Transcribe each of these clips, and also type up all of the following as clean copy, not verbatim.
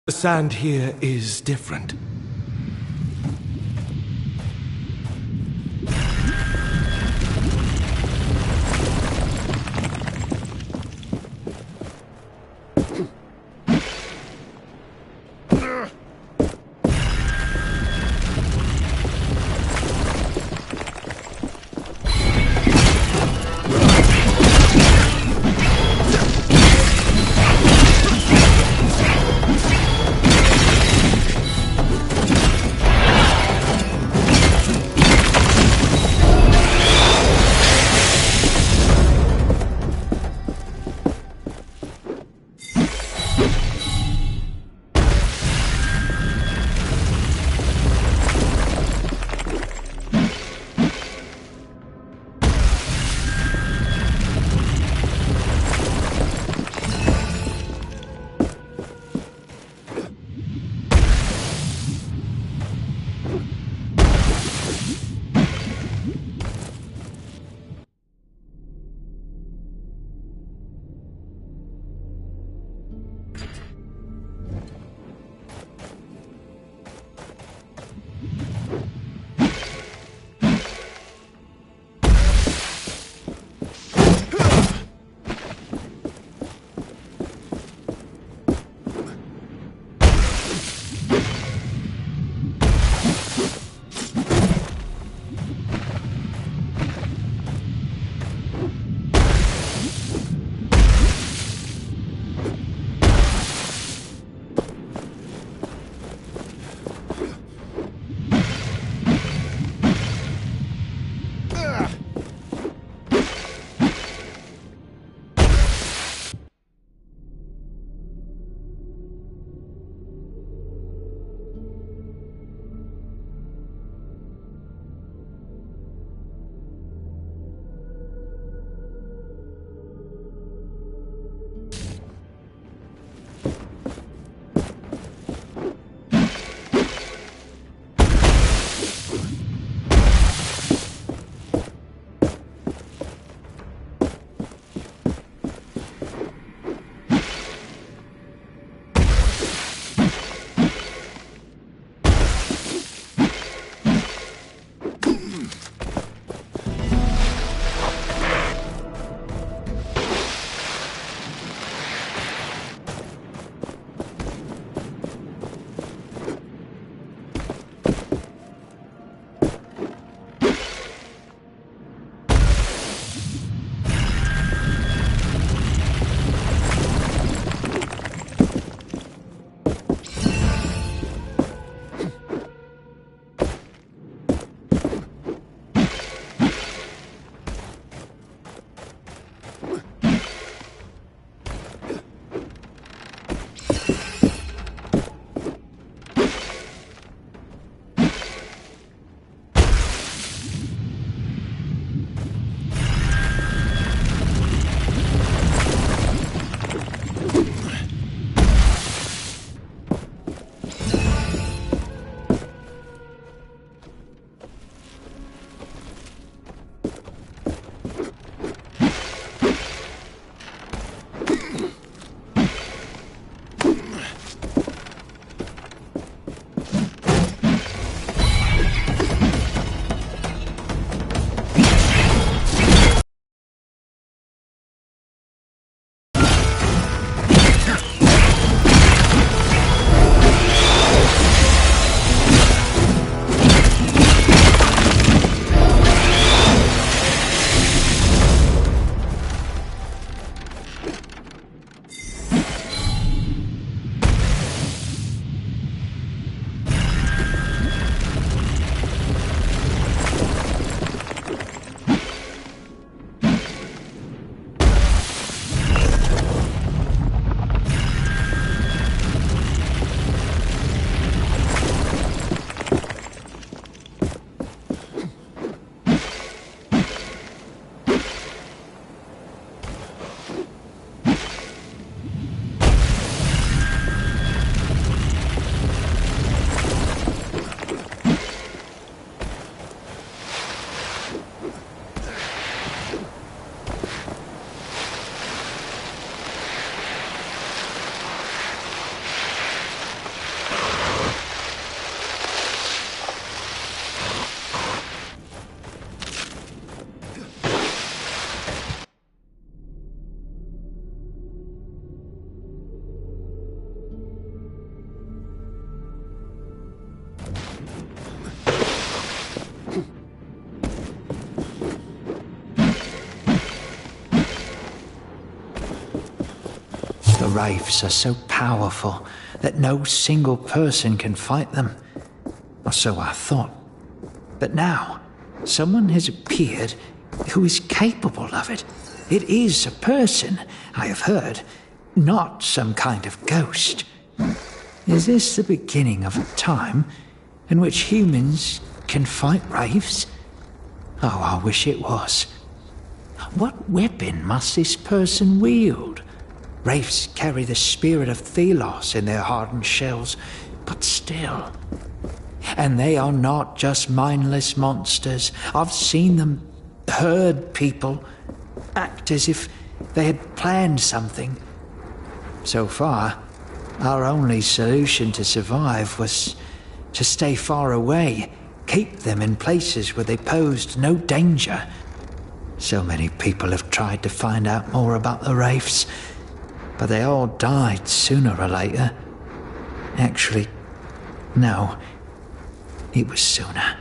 The sand here is different. wraiths are so powerful that no single person can fight them. Or so I thought. But now, someone has appeared who is capable of it. It is a person, I have heard, not some kind of ghost. Is this the beginning of a time in which humans can fight wraiths? Oh, I wish it was. What weapon must this person wield? Wraiths carry the spirit of Thelos in their hardened shells, but still. And they are not just mindless monsters. I've seen them herd people, act as if they had planned something. So far, our only solution to survive was to stay far away, keep them in places where they posed no danger. So many people have tried to find out more about the wraiths, but they all died sooner or later. Actually, no, it was sooner.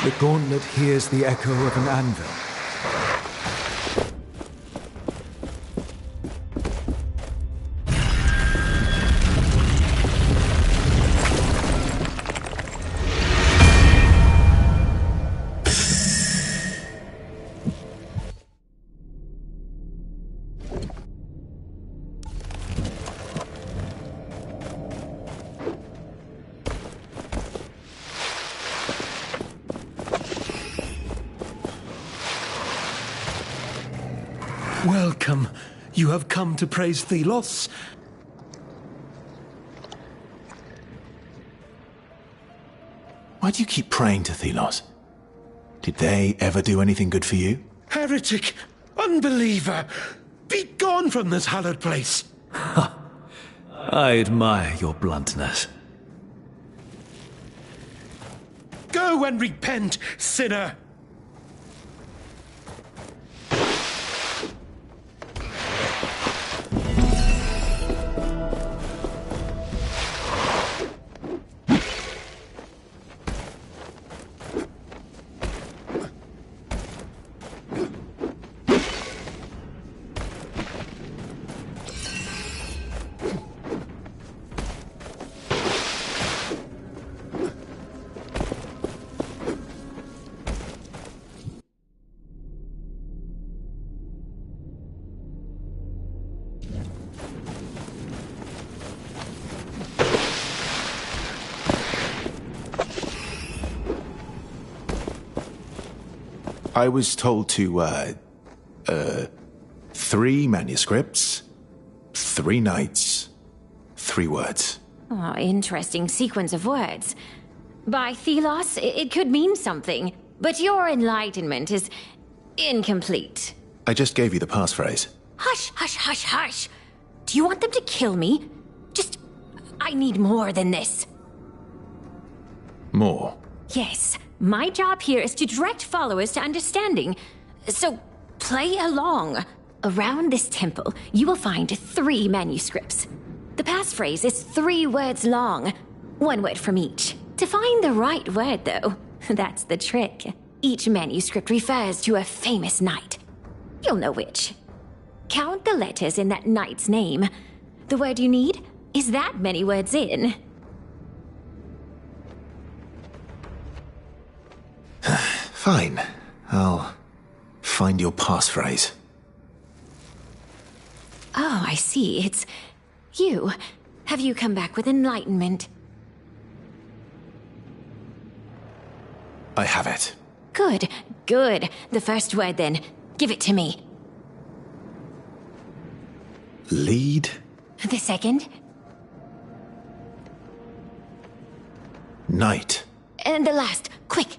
The gauntlet hears the echo of an anvil. Welcome. You have come to praise Thelos? Why do you keep praying to Thelos? Did they ever do anything good for you? Heretic! Unbeliever! Be gone from this hallowed place! I admire your bluntness. Go and repent, sinner! I was told to, 3 manuscripts, 3 nights, 3 words. Oh, interesting sequence of words. By Thelos, it could mean something, but your enlightenment is incomplete. I just gave you the passphrase. Hush, hush, hush, hush! Do you want them to kill me? I need more than this. More. Yes, my job here is to direct followers to understanding. So, play along. Around this temple, you will find 3 manuscripts. The passphrase is 3 words long, 1 word from each. To find the right word, though, that's the trick. Each manuscript refers to a famous knight. You'll know which. Count the letters in that knight's name. The word you need is that many words in. Fine. I'll find your passphrase. Oh, I see. It's you. Have you come back with enlightenment? I have it. Good, good. The first word, then. Give it to me. Lead. The second? Knight. And the last. Quick.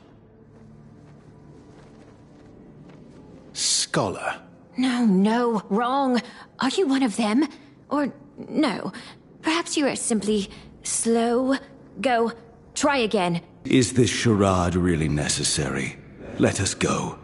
Scholar. No, wrong. Are you one of them? Or no? Perhaps you are simply slow. Go. Try again. Is this charade really necessary? Let us go.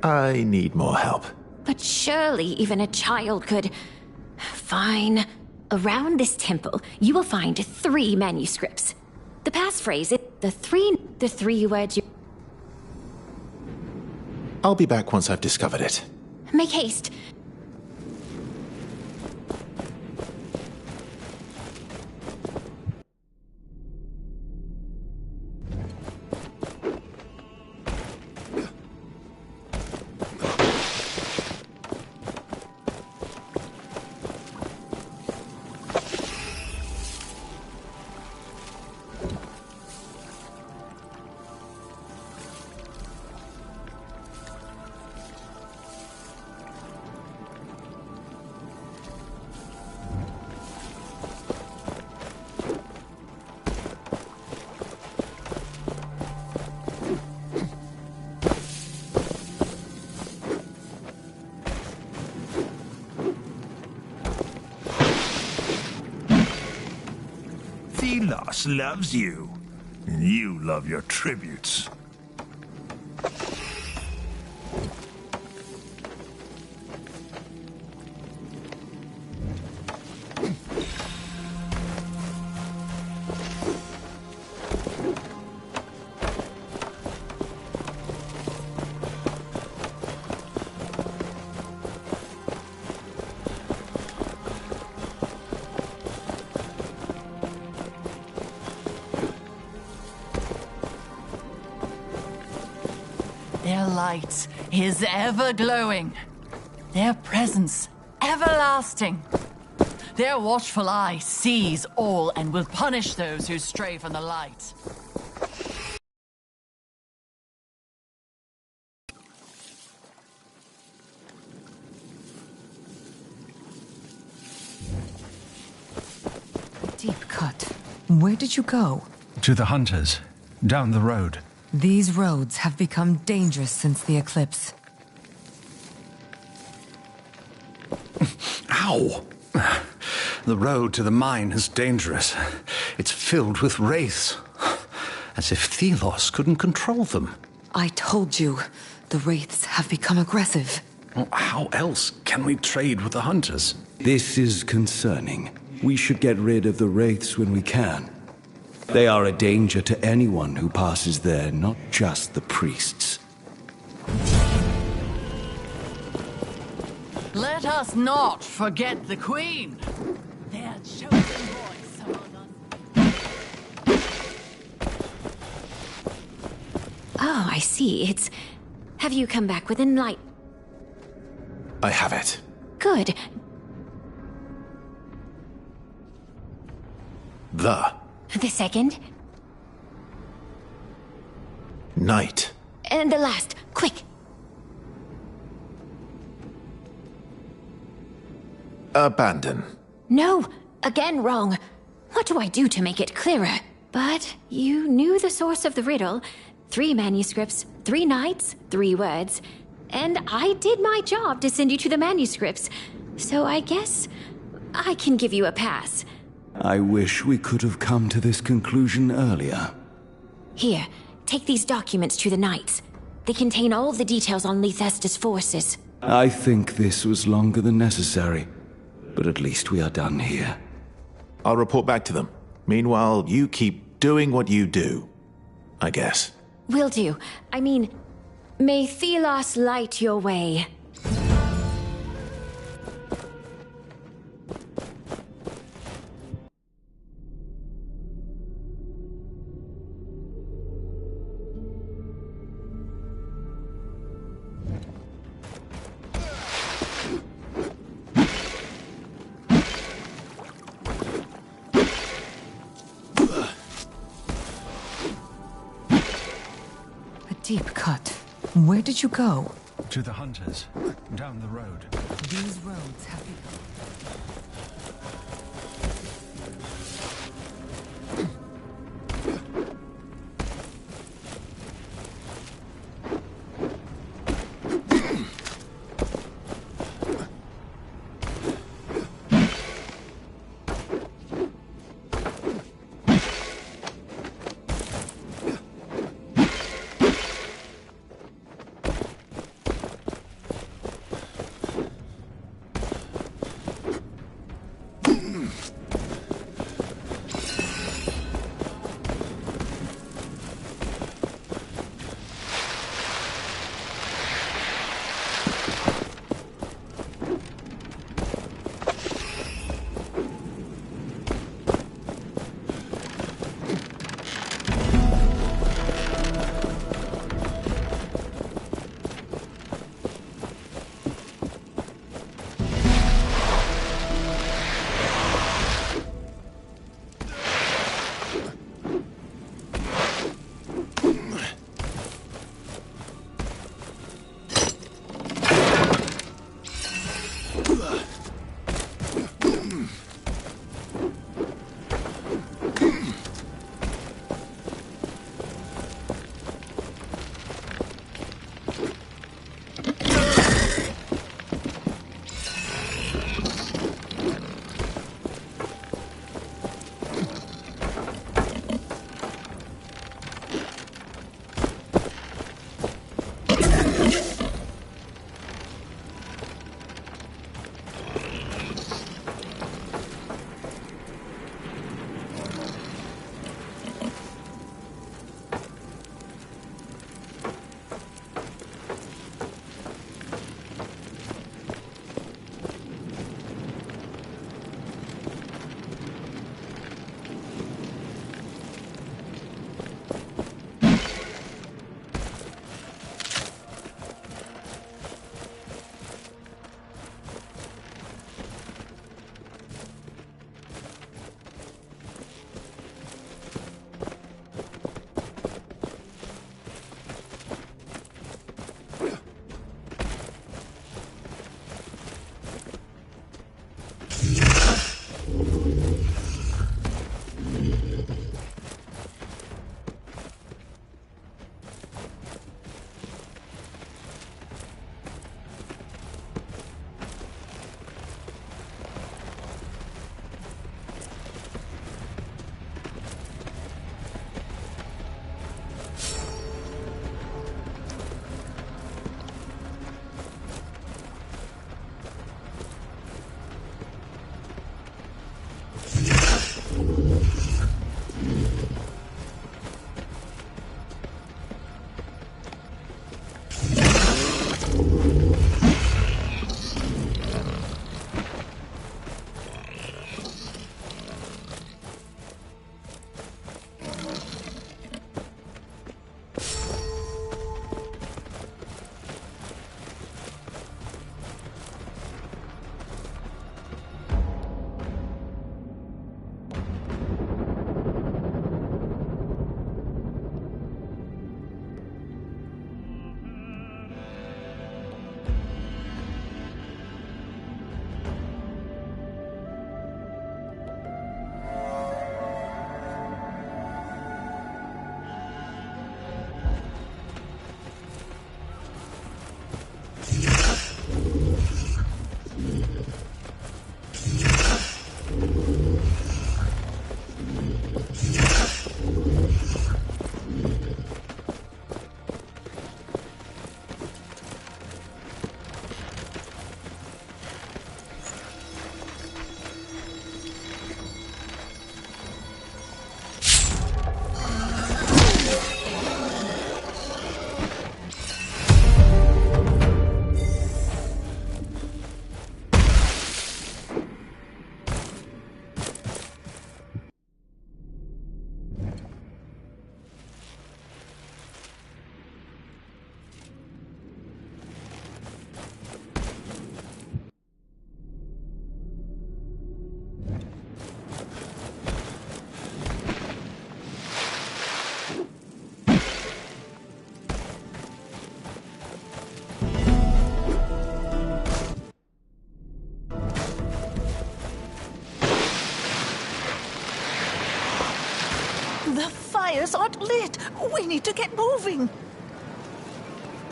I need more help. But surely even a child could... Fine. Around this temple, you will find 3 manuscripts. The passphrase is the three words you... I'll be back once I've discovered it. Make haste. Thelos loves you, and you love your tributes. light is ever glowing, their presence everlasting. Their watchful eye sees all and will punish those who stray from the light. Deep cut. Where did you go? To the hunters, down the road. These roads have become dangerous since the eclipse. Ow! The road to the mine is dangerous. It's filled with wraiths. As if Thelos couldn't control them. I told you, the wraiths have become aggressive. Well, how else can we trade with the hunters? This is concerning. We should get rid of the wraiths when we can. They are a danger to anyone who passes there, not just the priests. Let us not forget the Queen, their chosen voice among us. Oh, I see. Have you come back with enlightenment? I have it. Good. The The second? night. And the last. Quick! Abandon. No! Again wrong. What do I do to make it clearer? But you knew the source of the riddle. 3 manuscripts, 3 nights, 3 words. And I did my job to send you to the manuscripts. So I guess I can give you a pass. I wish we could have come to this conclusion earlier. Here, take these documents to the Knights. They contain all the details on Lethesda's forces. I think this was longer than necessary, but at least we are done here. I'll report back to them. Meanwhile, you keep doing what you do, I guess. Will do. I mean, may Thelos light your way. Deep cut. Where did you go? To the hunters, down the road. These roads have become... The fires aren't lit. We need to get moving.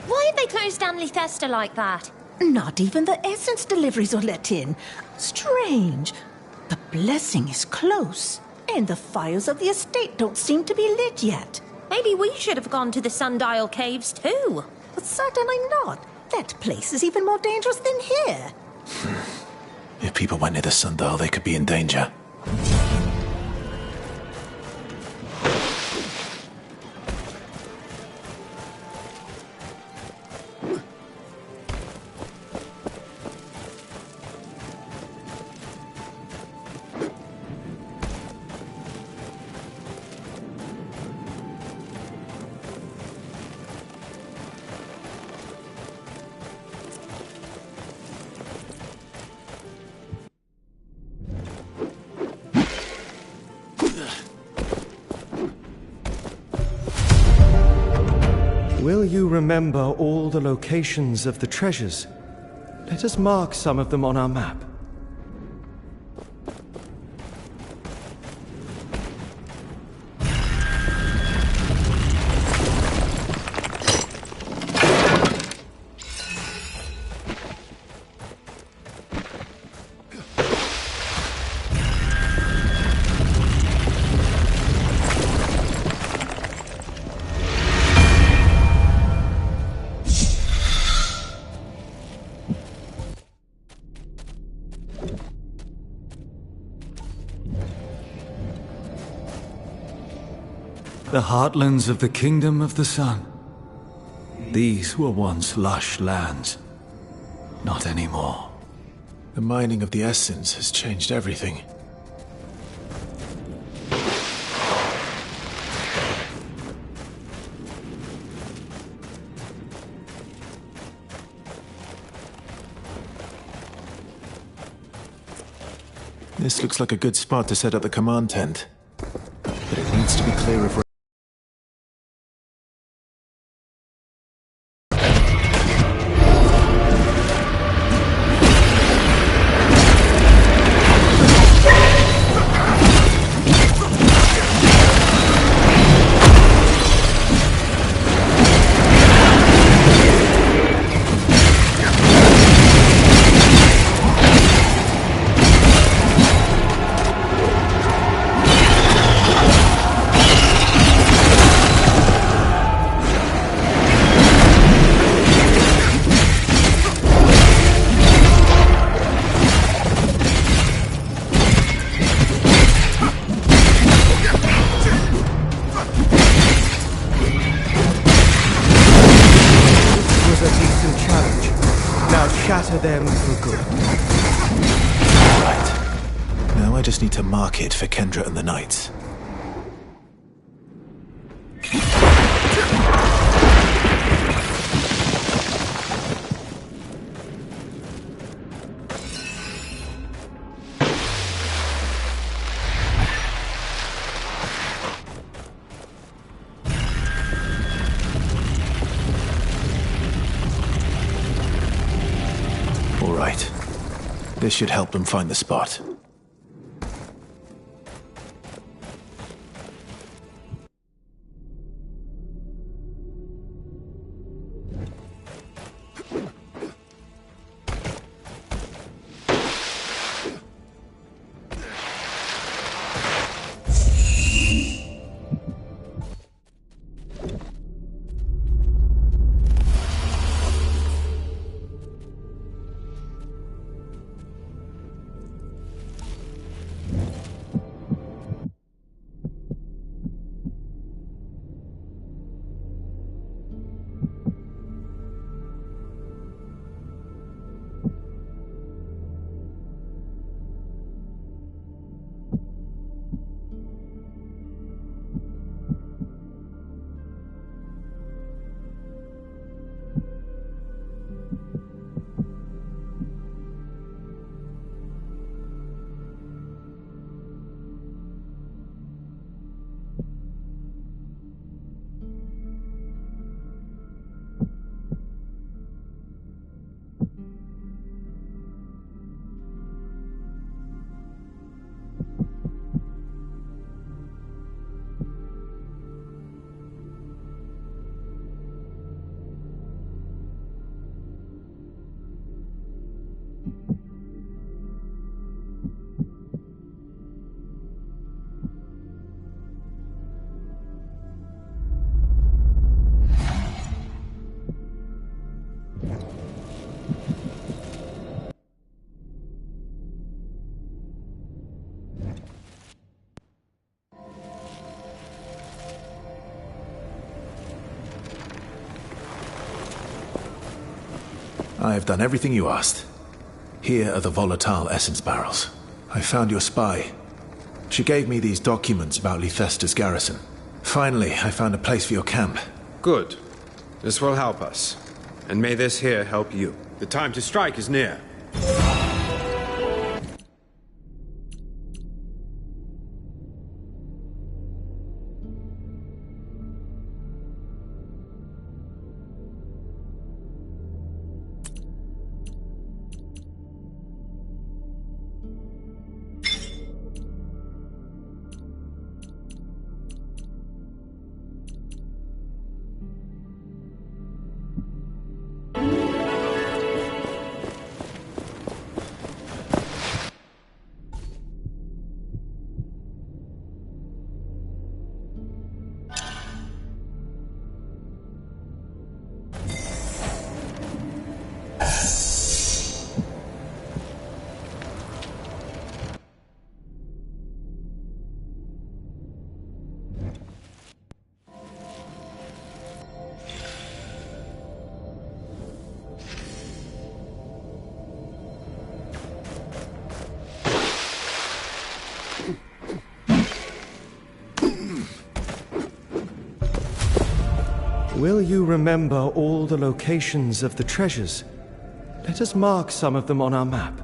Why have they closed down Lethesta like that? Not even the essence deliveries are let in. Strange. The blessing is close, and the fires of the estate don't seem to be lit yet. Maybe we should have gone to the Sundial Caves too. Certainly not. That place is even more dangerous than here. If people went near the sundial, they could be in danger. Will you remember all the locations of the treasures? Let us mark some of them on our map. The heartlands of the Kingdom of the Sun. These were once lush lands. Not anymore. The mining of the essence has changed everything. This looks like a good spot to set up the command tent. But it needs to be clear of... Shatter them for good. Right. Now I just need to mark it for Kendra and the Knights. This should help them find the spot. I have done everything you asked. Here are the volatile essence barrels. I found your spy. She gave me these documents about Lythesta's garrison. Finally, I found a place for your camp. Good. This will help us. And may this here help you. The time to strike is near. Will you remember all the locations of the treasures? Let us mark some of them on our map.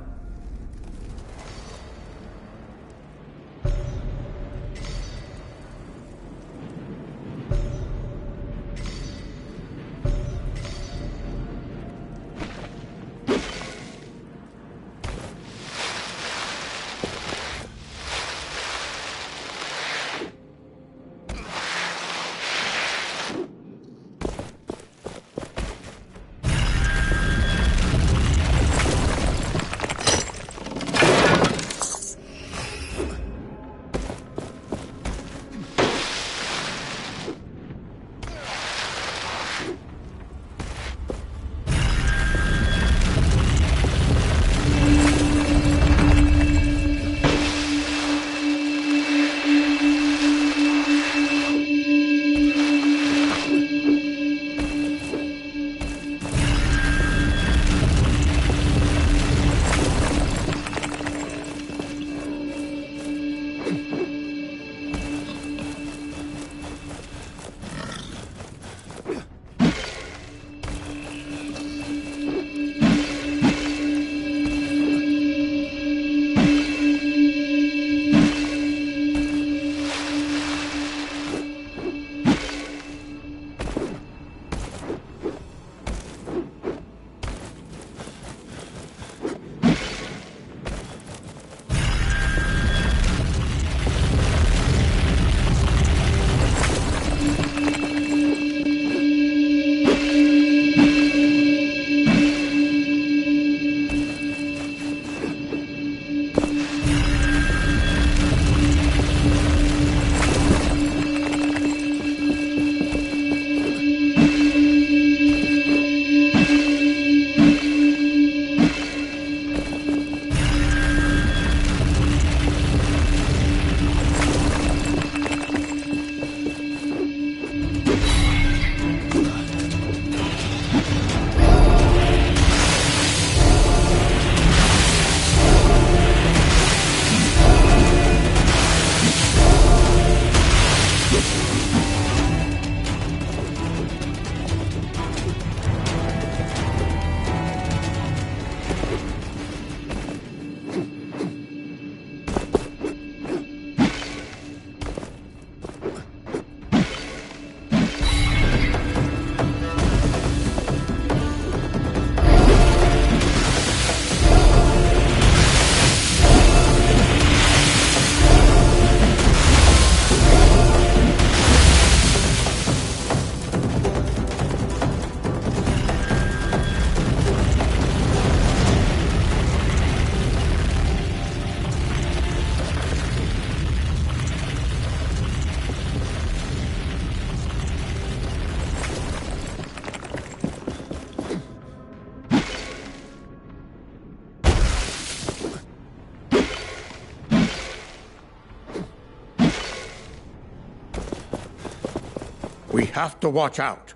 We have to watch out.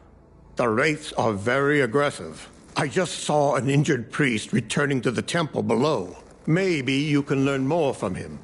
The Wraiths are very aggressive. I just saw an injured priest returning to the temple below. Maybe you can learn more from him.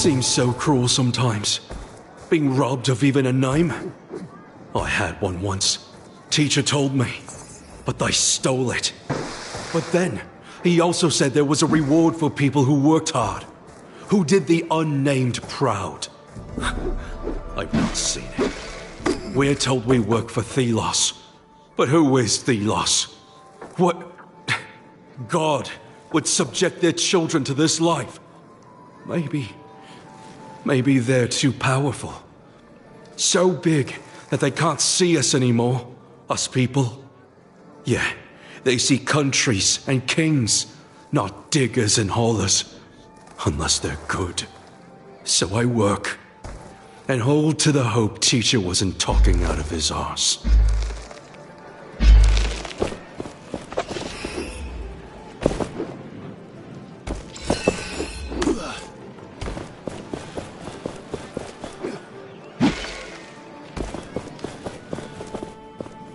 seems so cruel sometimes. Being robbed of even a name. I had one once. Teacher told me. But I stole it. But then, he also said there was a reward for people who worked hard. Who did the unnamed proud. I've not seen it. We're told we work for Thelos. But who is Thelos? What God would subject their children to this life? Maybe they're too powerful. So big that they can't see us anymore. Us people. Yeah, they see countries and kings, not diggers and haulers. Unless they're good. So I work. And hold to the hope Teacher wasn't talking out of his arse.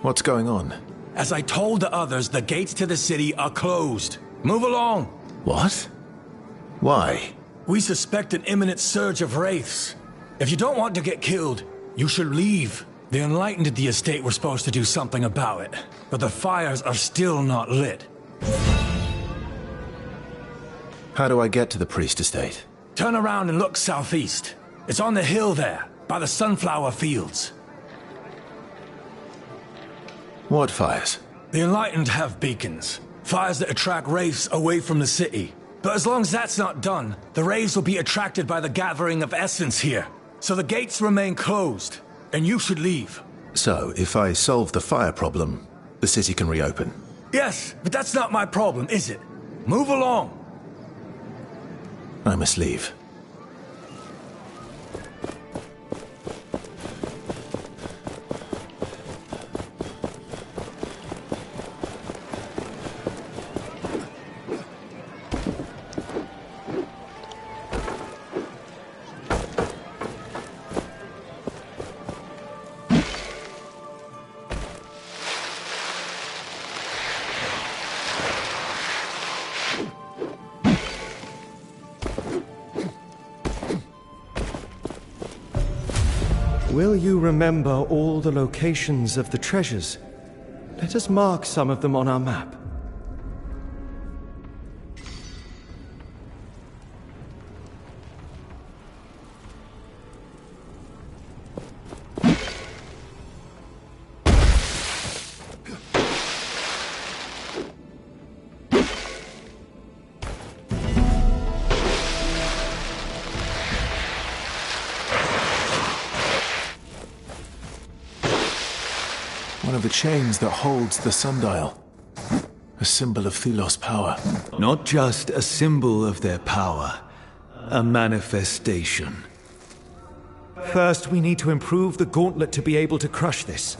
What's going on? As I told the others, the gates to the city are closed. Move along. What? Why? We suspect an imminent surge of wraiths. If you don't want to get killed, you should leave. The Enlightened at the estate were supposed to do something about it, but the fires are still not lit. How do I get to the priest estate? Turn around and look southeast. It's on the hill there, by the sunflower fields. What fires? The Enlightened have beacons. Fires that attract wraiths away from the city. But as long as that's not done, the wraiths will be attracted by the gathering of essence here. So the gates remain closed, and you should leave. So, if I solve the fire problem, the city can reopen? Yes, but that's not my problem, is it? Move along. I must leave. Will you remember all the locations of the treasures? Let us mark some of them on our map. One of the chains that holds the sundial. A symbol of Thelos' power. Not just a symbol of their power, a manifestation. First, we need to improve the gauntlet to be able to crush this.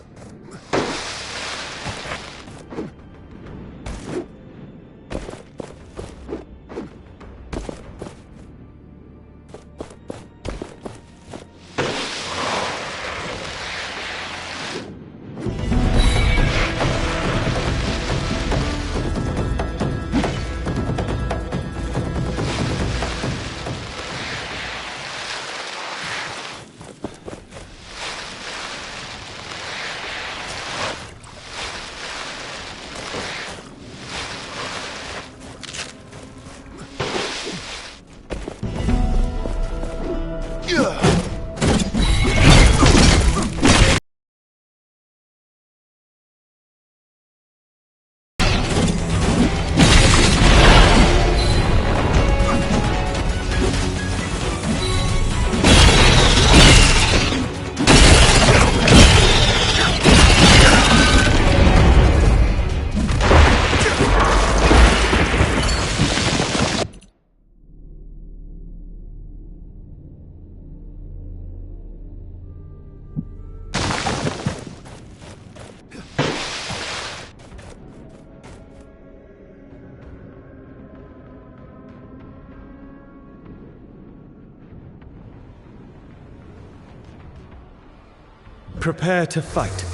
Prepare to fight.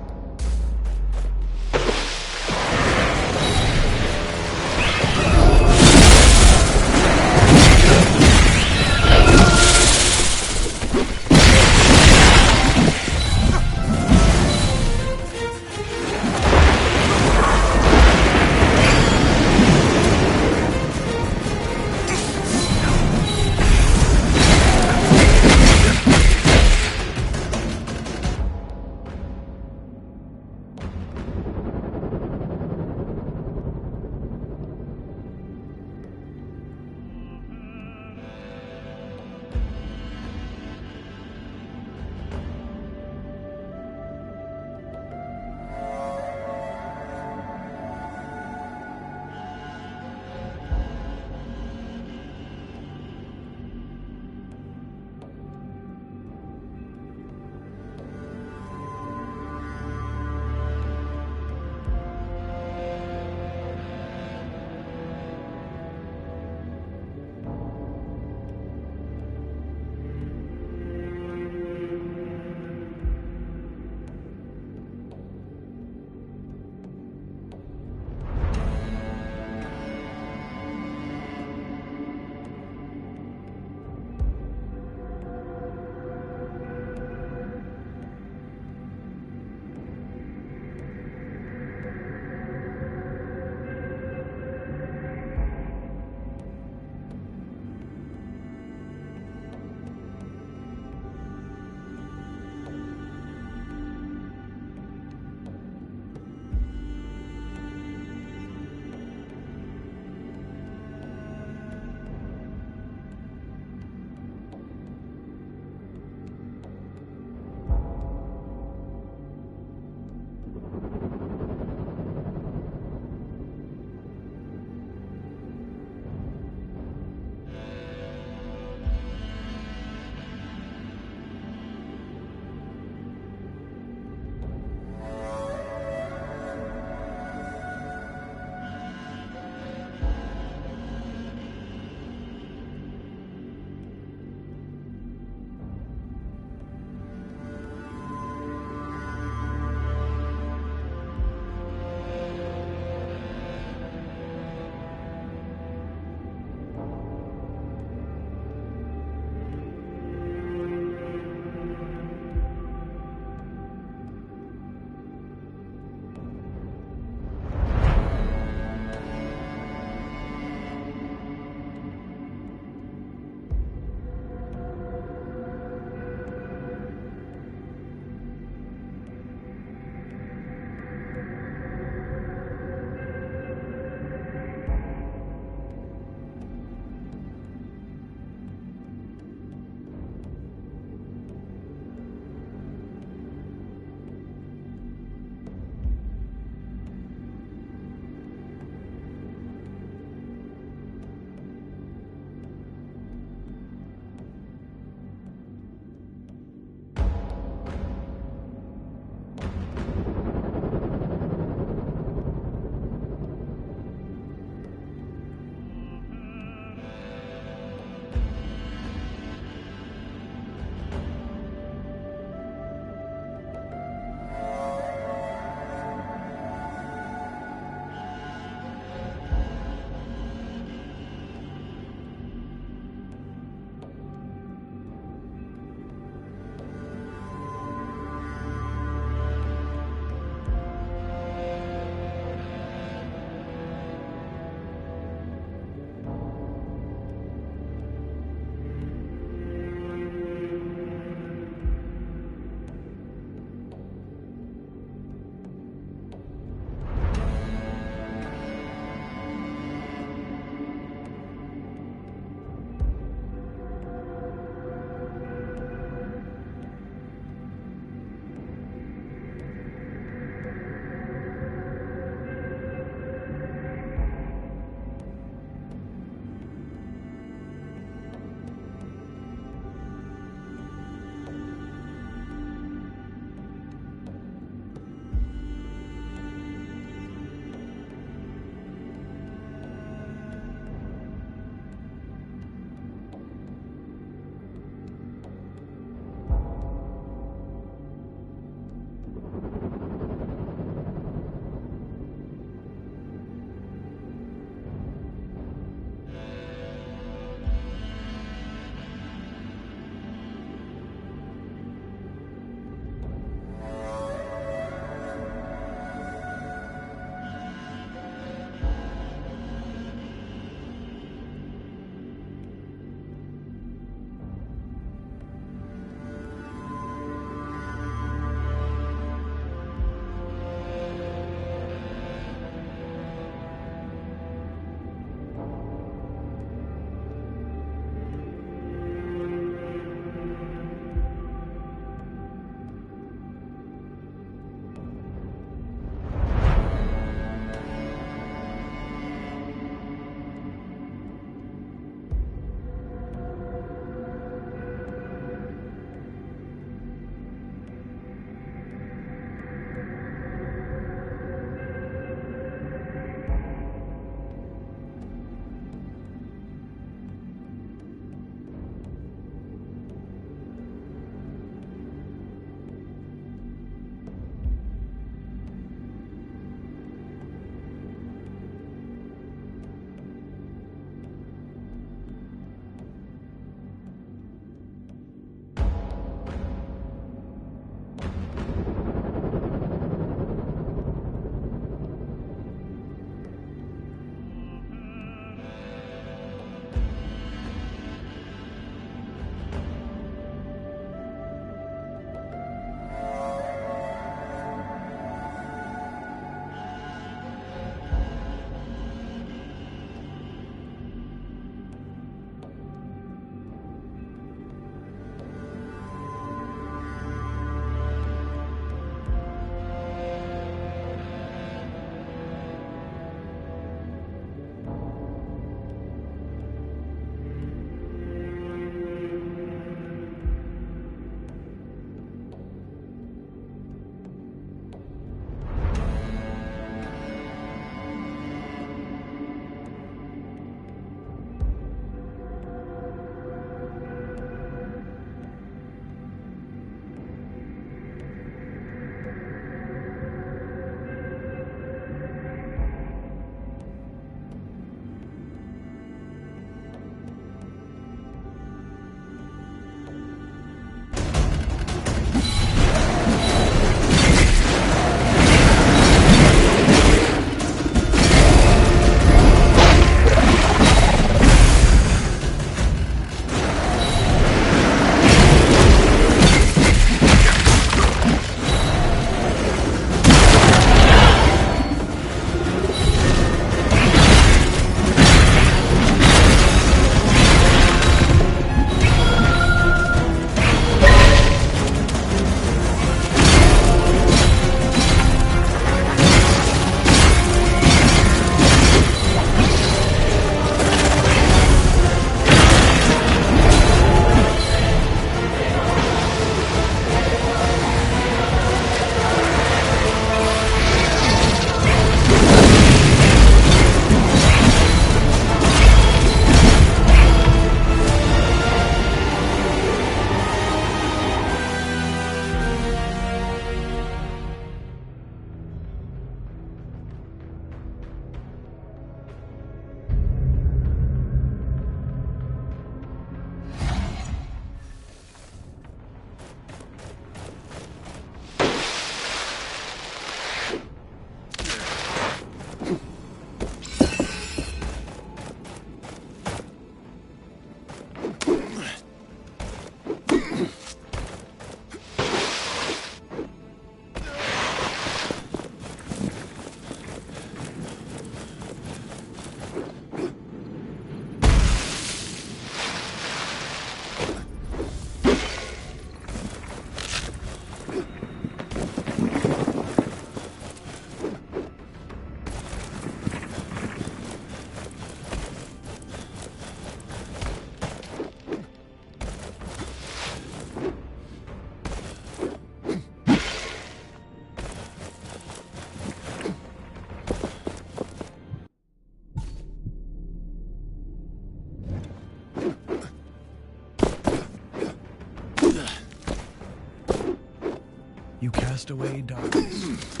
You cast away darkness.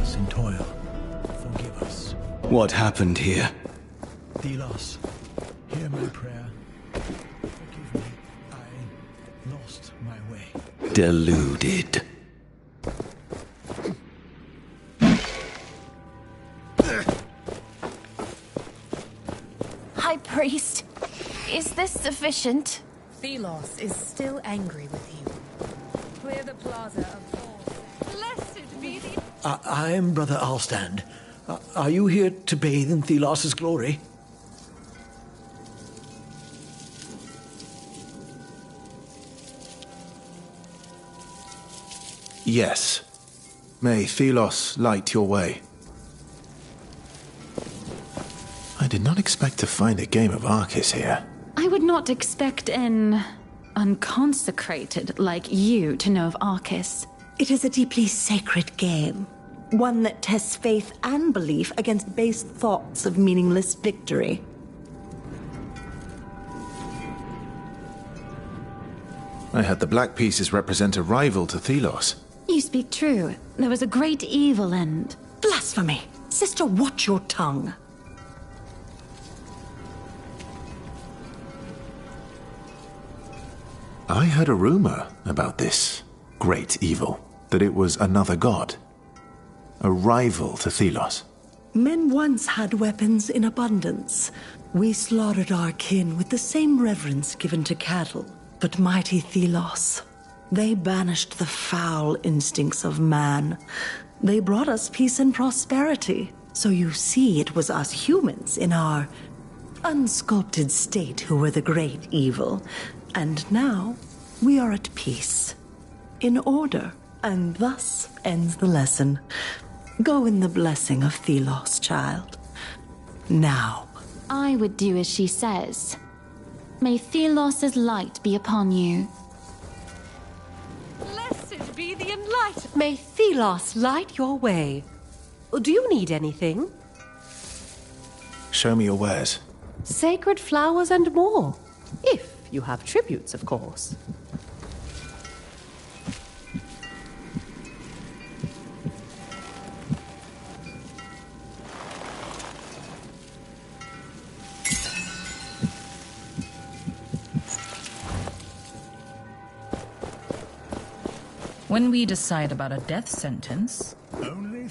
Us in toil. Forgive us. What happened here? Thelos, hear my prayer. Forgive me. I lost my way. Deluded. High Priest, is this sufficient? Thelos is still angry with you. Clear the plaza of all. Blessed be the... I am Brother Alstand. Are you here to bathe in Thelos' glory? Yes. May Thelos light your way. I did not expect to find a game of Arcus here. I would not expect an unconsecrated like you to know of Arcus. It is a deeply sacred game. One that tests faith and belief against base thoughts of meaningless victory. I heard the black pieces represent a rival to Thelos. You speak true. There was a great evil and... Blasphemy! Sister, watch your tongue. I heard a rumor about this great evil, that it was another god, a rival to Thelos. Men once had weapons in abundance. We slaughtered our kin with the same reverence given to cattle. But mighty Thelos, they banished the foul instincts of man. They brought us peace and prosperity. So you see, it was us humans in our unsculpted state who were the great evil. And now, we are at peace. In order. And thus ends the lesson. Go in the blessing of Thelos, child. Now. I would do as she says. May Thelos' light be upon you. Blessed be the enlightened. May Thelos light your way. Do you need anything? Show me your wares. Sacred flowers and more. If you have tributes, of course. When we decide about a death sentence... Only...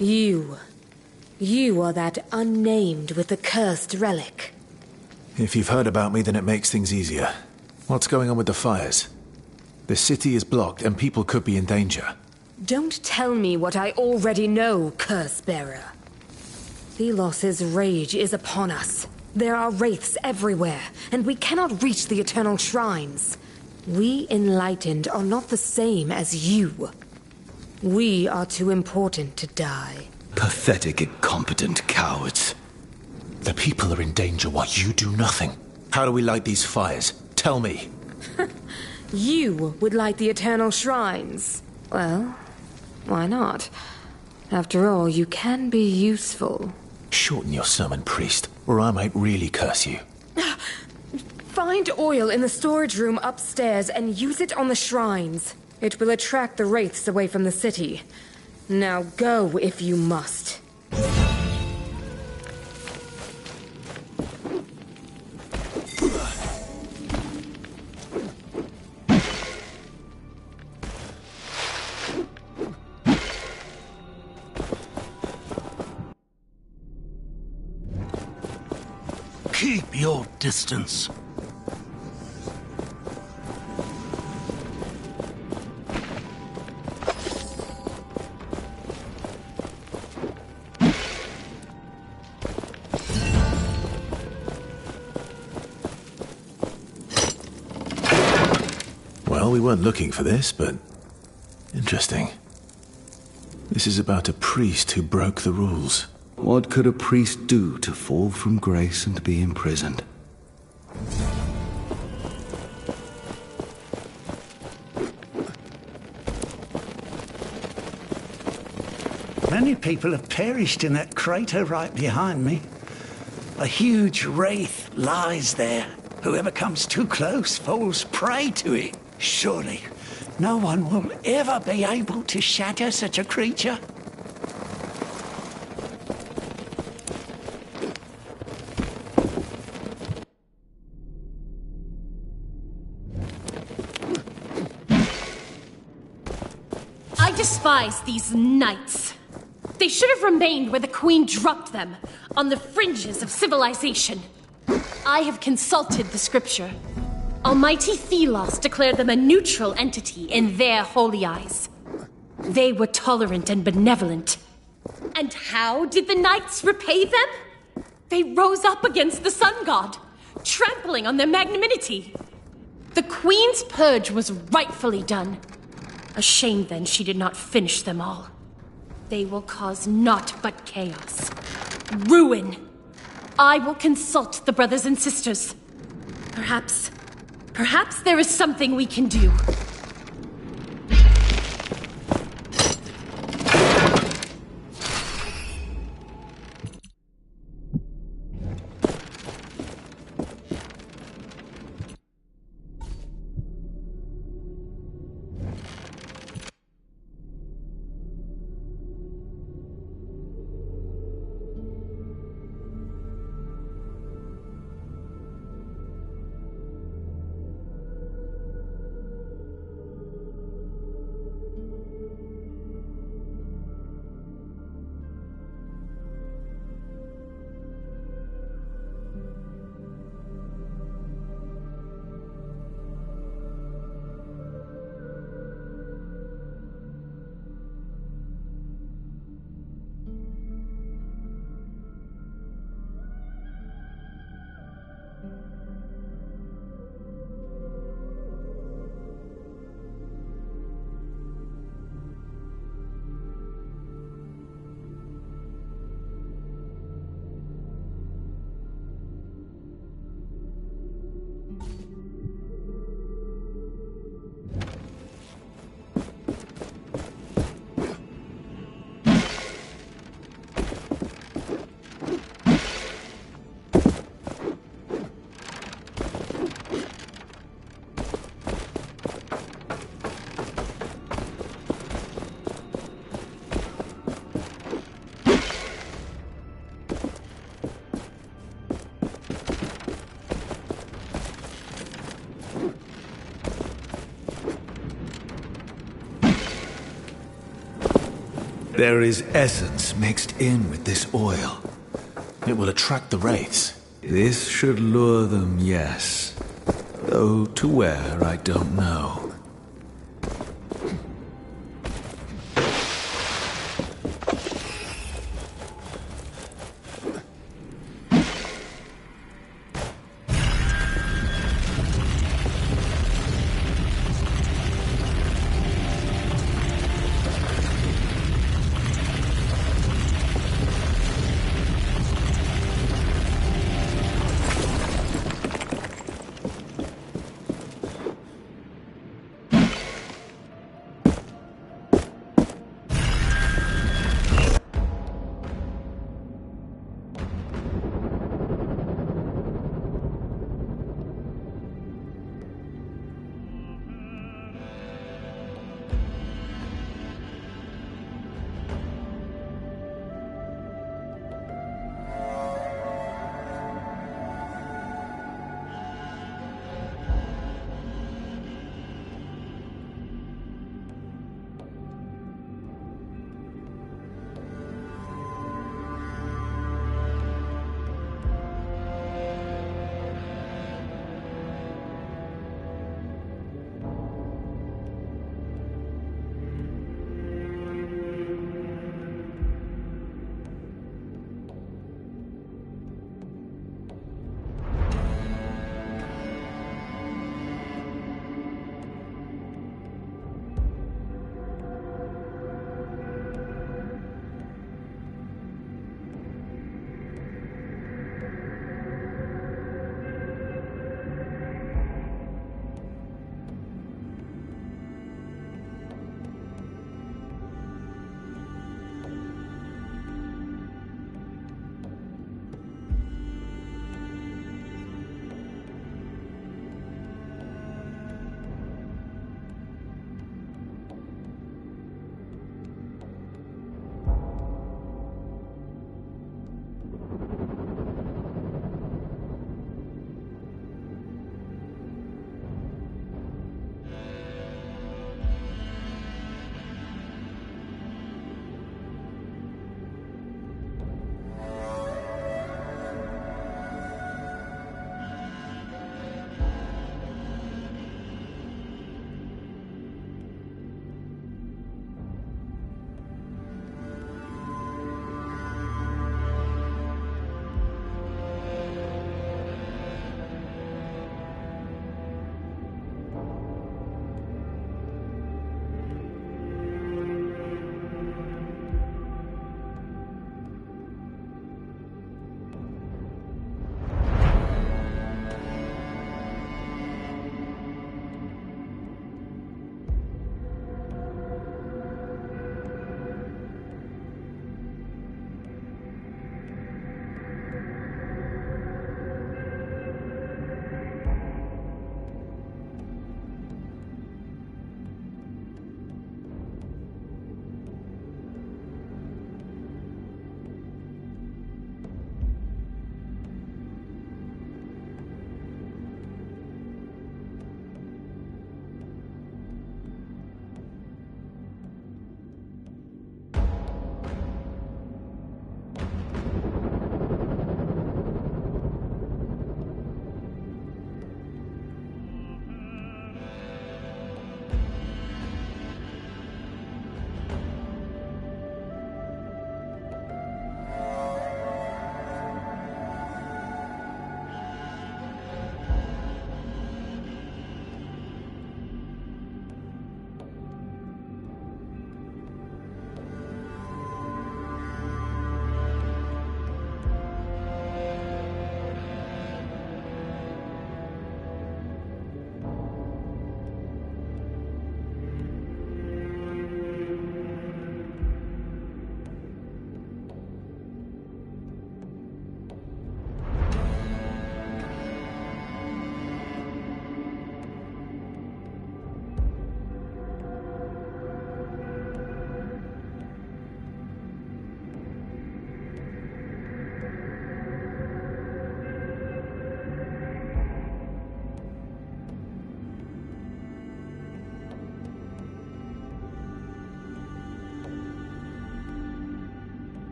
You are that unnamed with the cursed relic. If you've heard about me, then it makes things easier. What's going on with the fires? The city is blocked and people could be in danger. Don't tell me what I already know, Curse-bearer. Thelos's rage is upon us. There are wraiths everywhere, and we cannot reach the Eternal Shrines. We Enlightened are not the same as you. We are too important to die. Pathetic, incompetent cowards. The people are in danger while you do nothing. How do we light these fires? Tell me. You would light the Eternal Shrines. Well, why not? After all, you can be useful. Shorten your sermon, priest, or I might really curse you. Find oil in the storage room upstairs and use it on the shrines. It will attract the wraiths away from the city. Now go if you must. Keep your distance. Well, we weren't looking for this, but interesting. This is about a priest who broke the rules. What could a priest do to fall from grace and be imprisoned? Many people have perished in that crater right behind me. A huge wraith lies there. Whoever comes too close falls prey to it. Surely, no one will ever be able to shatter such a creature. I despise these knights. They should have remained where the Queen dropped them, on the fringes of civilization. I have consulted the scripture. Almighty Thelos declared them a neutral entity in their holy eyes. They were tolerant and benevolent. And how did the knights repay them? They rose up against the sun god, trampling on their magnanimity. The Queen's purge was rightfully done. A shame then she did not finish them all. They will cause naught but chaos. Ruin. I will consult the brothers and sisters. Perhaps there is something we can do. There is essence mixed in with this oil. It will attract the wraiths. This should lure them, yes. Though to where, I don't know.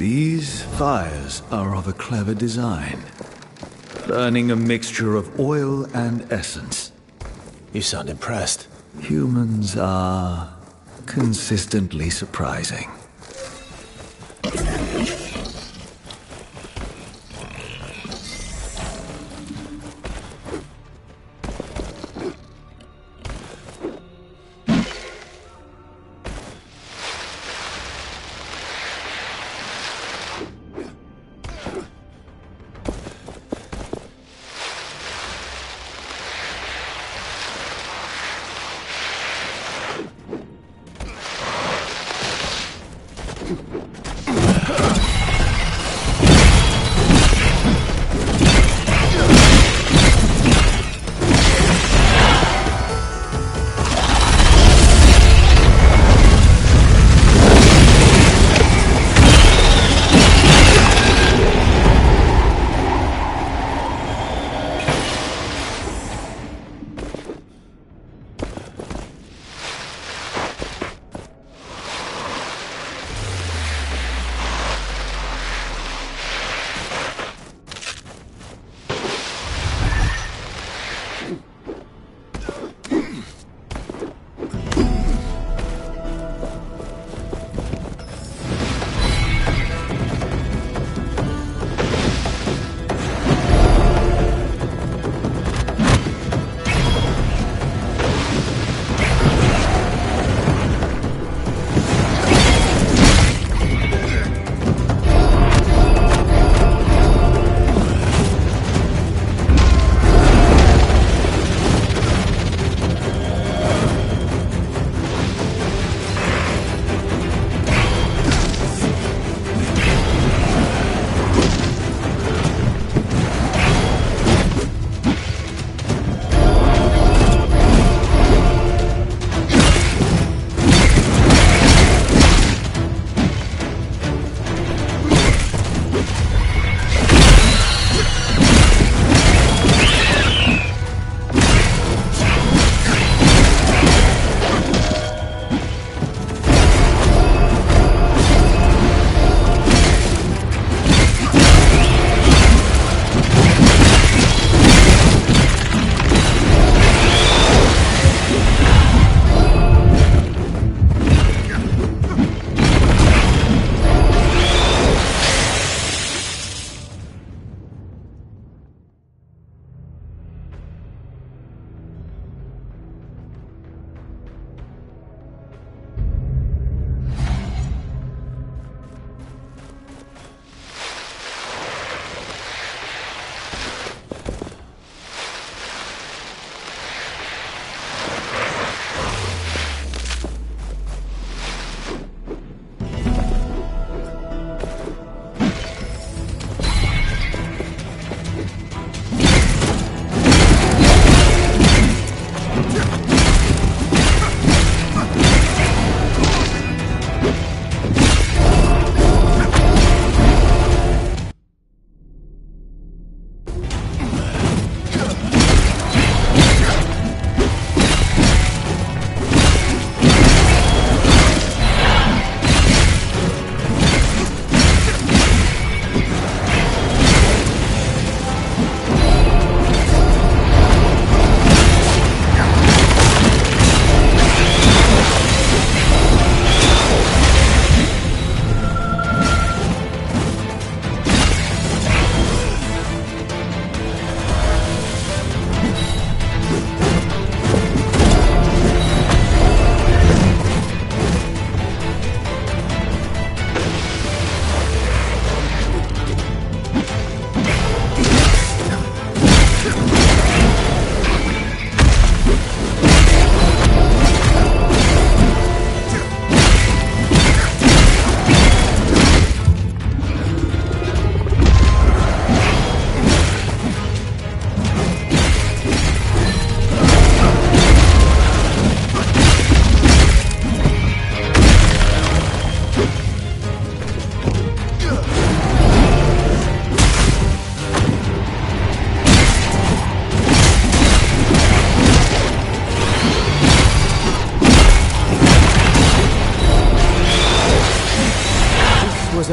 These fires are of a clever design, burning a mixture of oil and essence. You sound impressed. Humans are consistently surprising.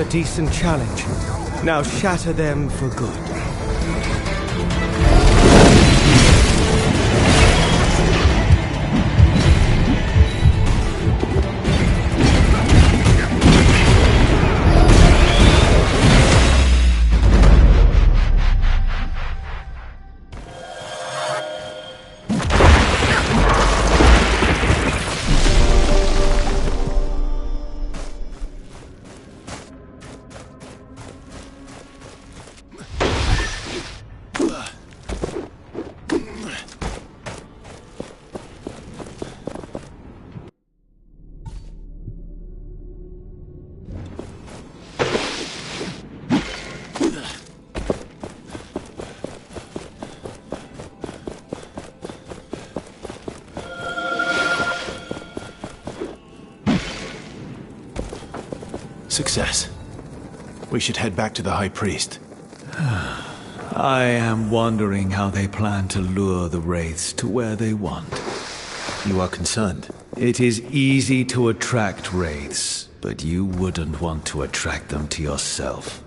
a decent challenge. Now shatter them for good. Success. We should head back to the High Priest. I am wondering how they plan to lure the Wraiths to where they want. You are concerned? It is easy to attract Wraiths, but you wouldn't want to attract them to yourself.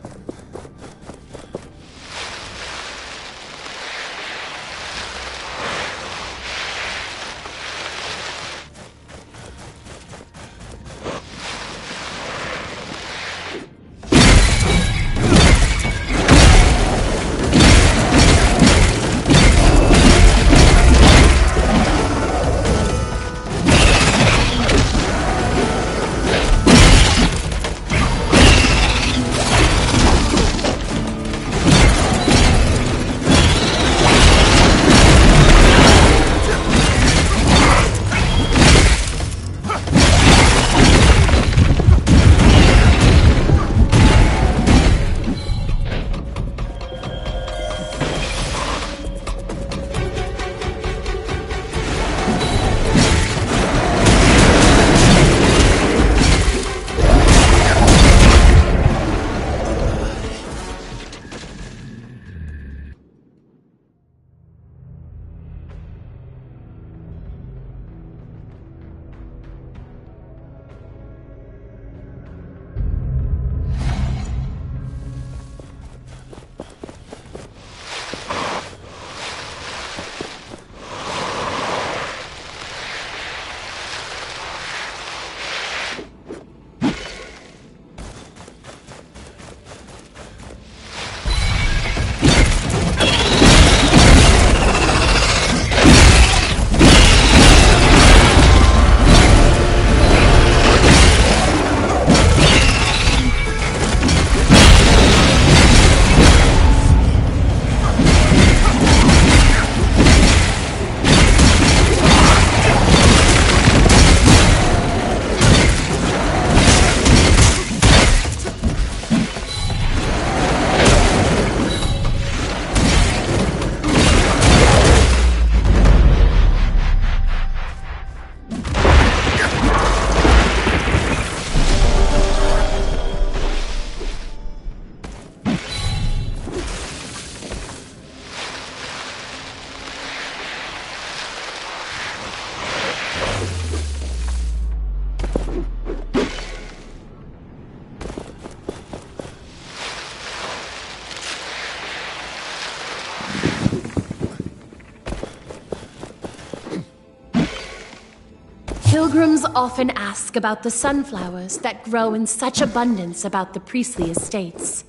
Pilgrims often ask about the sunflowers that grow in such abundance about the priestly estates.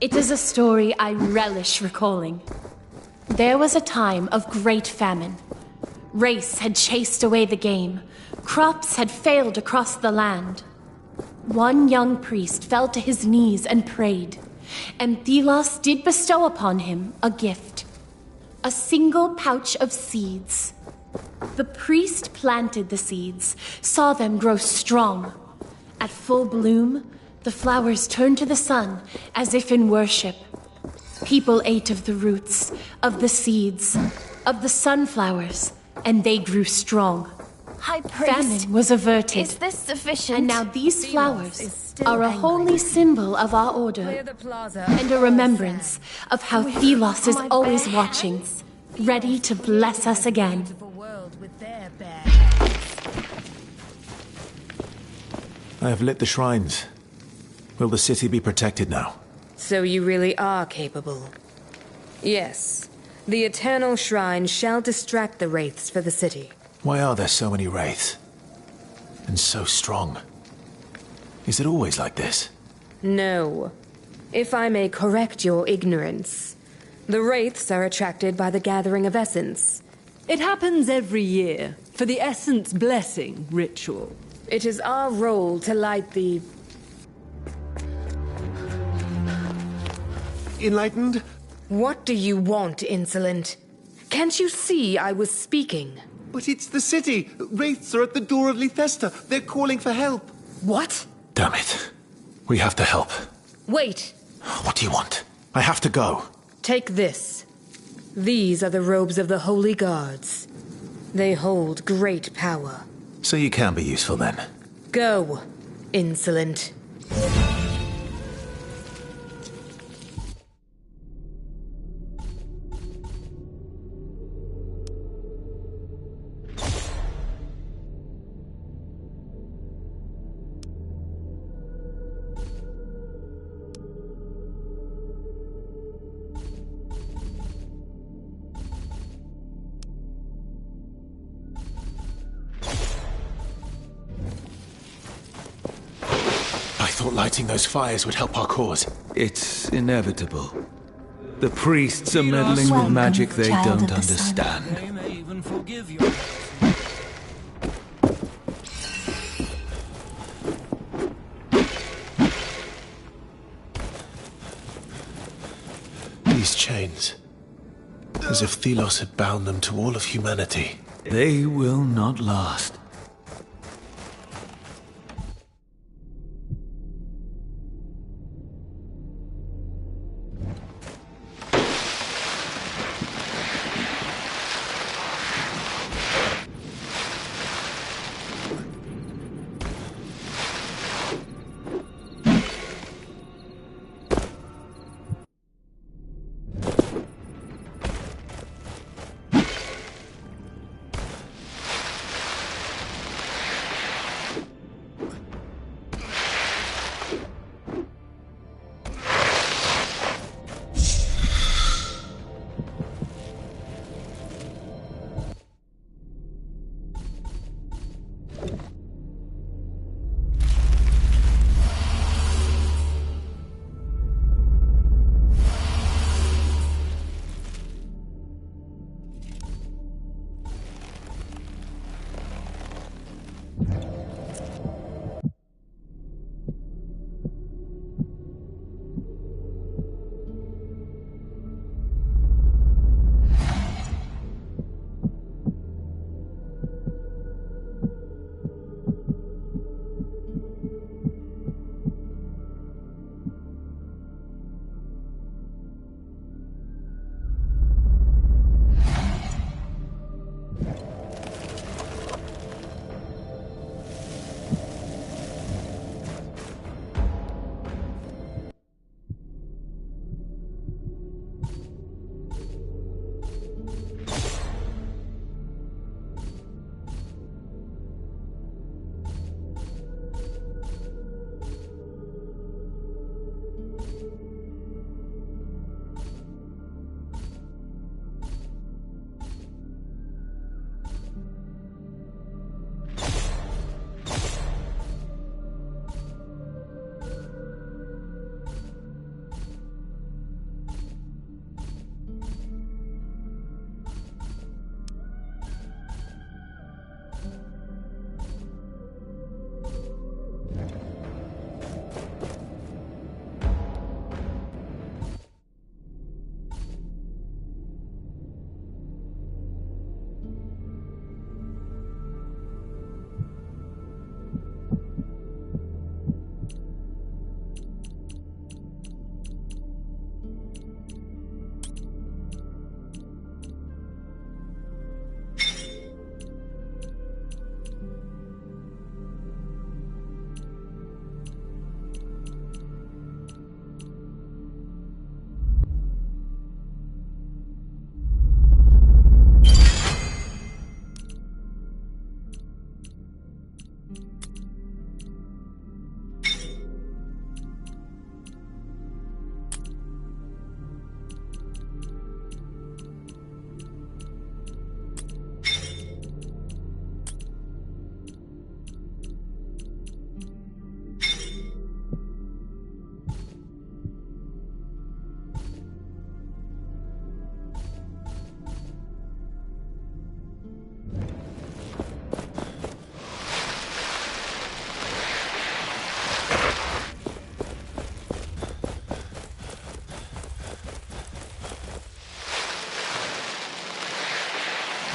It is a story I relish recalling. There was a time of great famine. Race had chased away the game. Crops had failed across the land. One young priest fell to his knees and prayed, and Thelos did bestow upon him a gift. A single pouch of seeds. The priest planted the seeds, saw them grow strong. At full bloom, the flowers turned to the sun as if in worship. People ate of the roots, of the seeds, of the sunflowers, and they grew strong. High Priest, famine was averted. Is this sufficient? And now these flowers are a holy symbol of our order and a remembrance of how Thelos is always watching, ready to bless us again. I have lit the shrines. Will the city be protected now? So you really are capable. Yes. The Eternal Shrine shall distract the wraiths for the city. Why are there so many wraiths? And so strong? Is it always like this? No. If I may correct your ignorance, the wraiths are attracted by the gathering of essence. It happens every year, for the Essence Blessing ritual. It is our role to light the... Enlightened? What do you want, insolent? Can't you see I was speaking? But it's the city. Wraiths are at the door of Lethesta. They're calling for help. What? Damn it. We have to help. Wait. What do you want? I have to go. Take this. These are the robes of the Holy Guards. They hold great power. So you can be useful then. Go, insolent. I thought lighting those fires would help our cause. It's inevitable. The priests are meddling with magic they don't understand. They may even forgive you. These chains. As if Thelos had bound them to all of humanity. They will not last.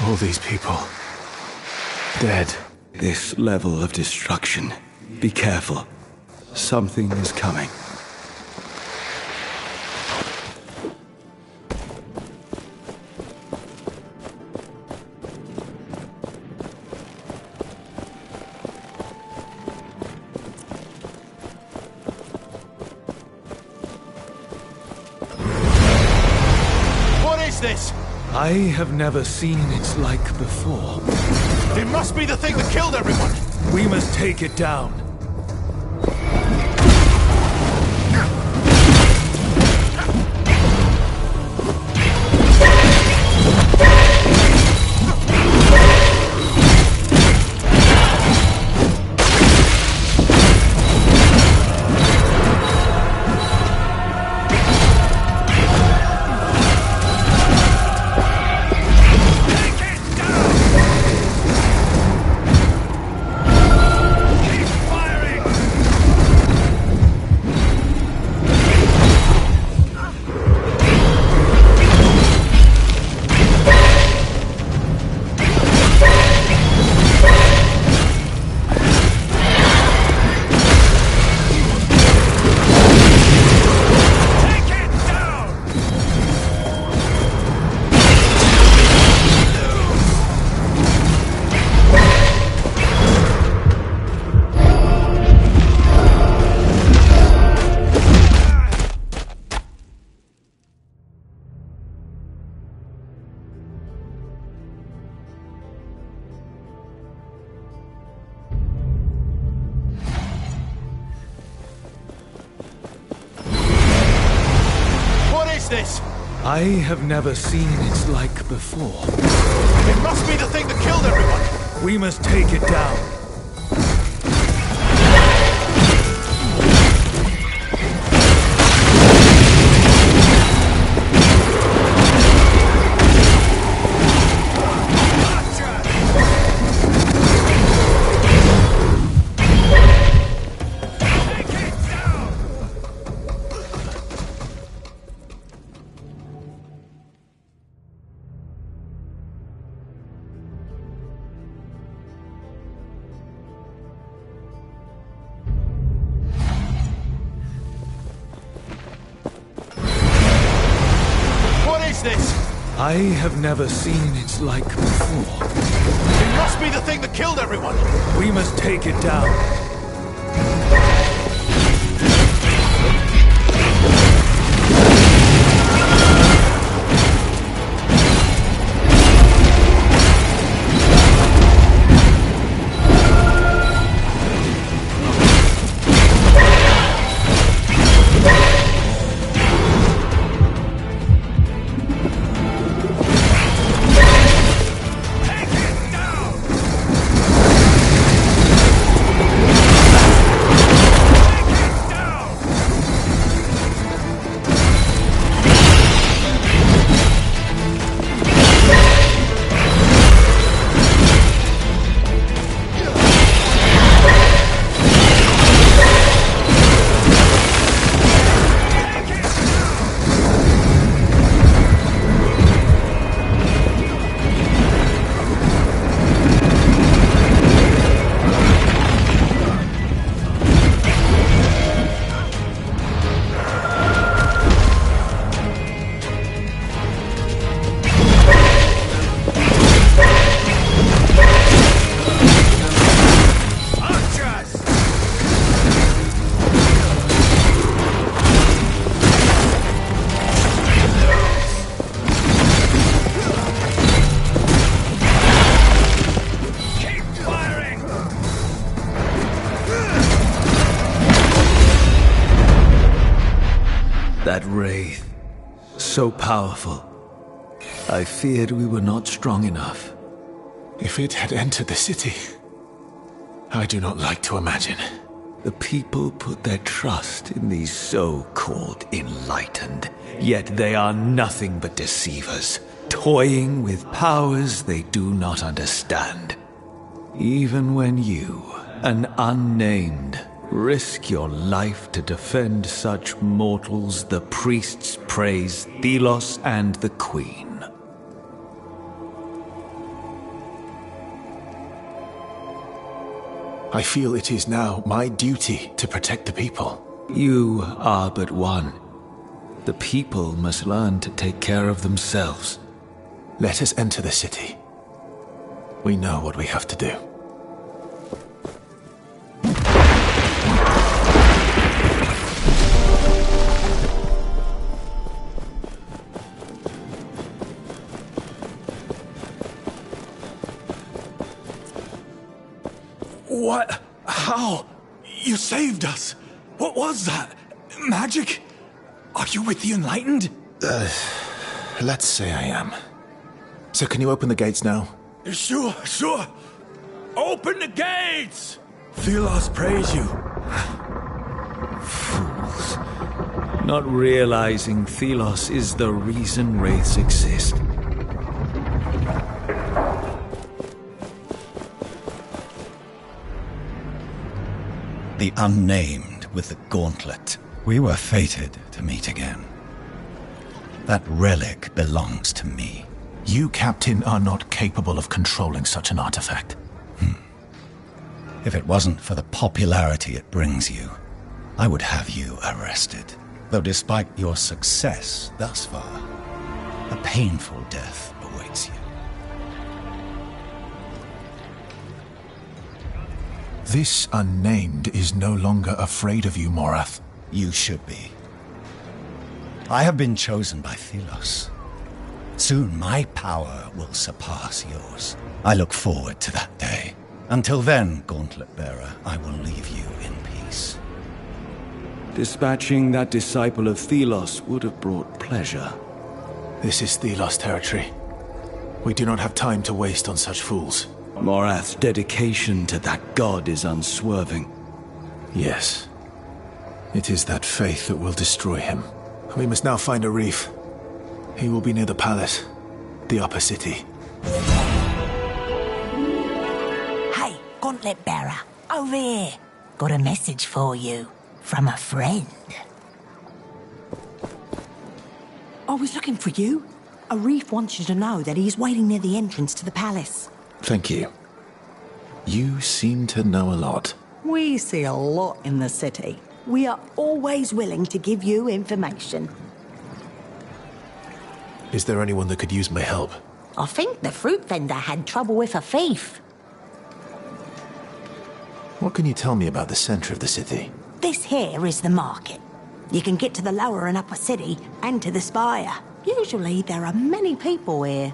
All these people... dead. This level of destruction. Be careful. Something is coming. I have never seen its like before. It must be the thing that killed everyone! We must take it down. This? I have never seen its like before. It must be the thing that killed everyone! We must take it down. I have never seen its like before. It must be the thing that killed everyone! We must take it down. That wraith, so powerful. I feared we were not strong enough. If it had entered the city, I do not like to imagine. The people put their trust in these so-called enlightened, yet they are nothing but deceivers, toying with powers they do not understand. Even when you, an unnamed, risk your life to defend such mortals, the priests praise Thelos and the Queen. I feel it is now my duty to protect the people. You are but one. The people must learn to take care of themselves. Let us enter the city. We know what we have to do. What? How? You saved us. What was that? Magic? Are you with the Enlightened? Let's say I am. So can you open the gates now? Sure. Open the gates! Thelos praise you. Fools. Not realizing Thelos is the reason wraiths exist. The unnamed with the gauntlet. We were fated to meet again. That relic belongs to me. You, Captain, are not capable of controlling such an artifact. If it wasn't for the popularity it brings you, I would have you arrested. Though despite your success thus far, a painful death awaits you. This unnamed is no longer afraid of you, Morath. You should be. I have been chosen by Thelos. Soon my power will surpass yours. I look forward to that day. Until then, Gauntlet Bearer, I will leave you in peace. Dispatching that disciple of Thelos would have brought pleasure. This is Thelos territory. We do not have time to waste on such fools. Morath's dedication to that god is unswerving. Yes. It is that faith that will destroy him. We must now find a reef. He will be near the palace, the upper city. Hey, Gauntlet Bearer, over here. Got a message for you from a friend. I was looking for you. Arif wants you to know that he is waiting near the entrance to the palace. Thank you. You seem to know a lot. We see a lot in the city. We are always willing to give you information. Is there anyone that could use my help? I think the fruit vendor had trouble with a thief. What can you tell me about the center of the city? This here is the market. You can get to the lower and upper city and to the spire. Usually there are many people here.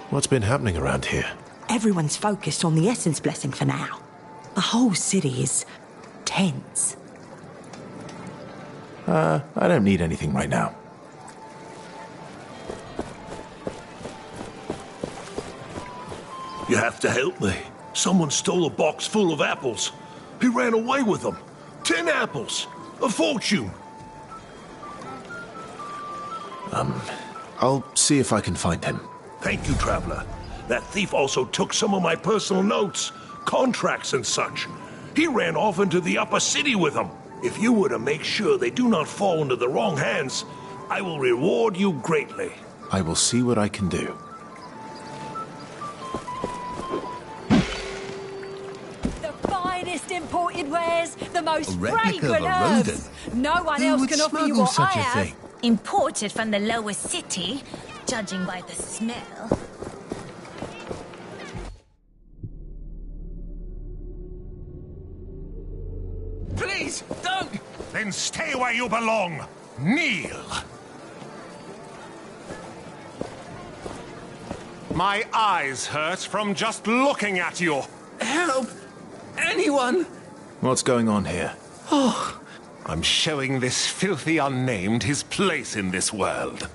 What's been happening around here? Everyone's focused on the Essence Blessing for now. The whole city is tense. I don't need anything right now. You have to help me. Someone stole a box full of apples. He ran away with them. 10 apples. A fortune. I'll see if I can find him. Thank you, Traveler. That thief also took some of my personal notes, contracts and such. He ran off into the upper city with them. If you were to make sure they do not fall into the wrong hands, I will reward you greatly. I will see what I can do. The finest imported wares, the most A replica fragrant of a herbs. No one else can offer you what I have. thing? Imported from the lower city, judging by the smell. Please, don't! Then stay where you belong. Kneel. My eyes hurt from just looking at you. Help! Anyone! What's going on here? Oh, I'm showing this filthy unnamed his place in this world.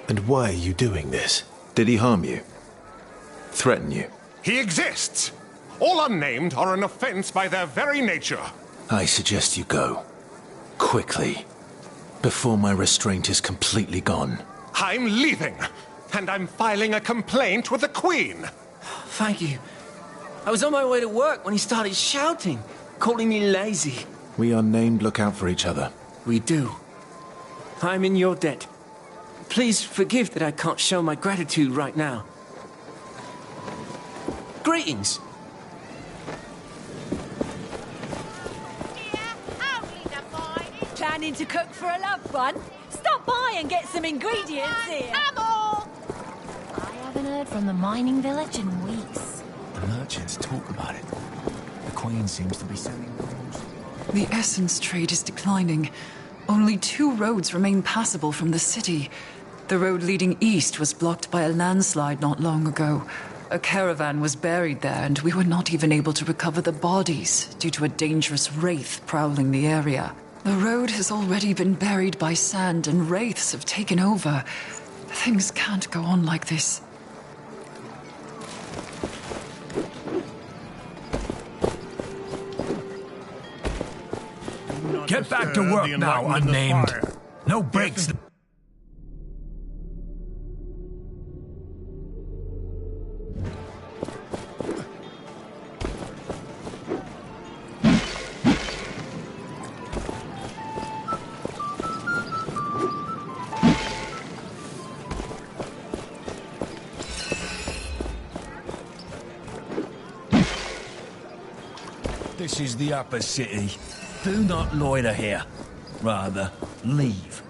And why are you doing this? Did he harm you? Threaten you? He exists. All unnamed are an offense by their very nature. I suggest you go. Quickly. Before my restraint is completely gone. I'm leaving. And I'm filing a complaint with the Queen. Thank you. I was on my way to work when he started shouting, calling me lazy. We unnamed look out for each other. We do. I'm in your debt. Please forgive that I can't show my gratitude right now. Greetings. Planning to cook for a loved one? Stop by and get some ingredients here. I haven't heard from the mining village in weeks. The merchants talk about it. The Queen seems to be sending rules. The essence trade is declining. Only 2 roads remain passable from the city. The road leading east was blocked by a landslide not long ago. A caravan was buried there, and we were not even able to recover the bodies due to a dangerous wraith prowling the area. The road has already been buried by sand, and wraiths have taken over. Things can't go on like this. Get back to work now, unnamed. No breaks. This is the upper city. Do not loiter here. Rather, leave.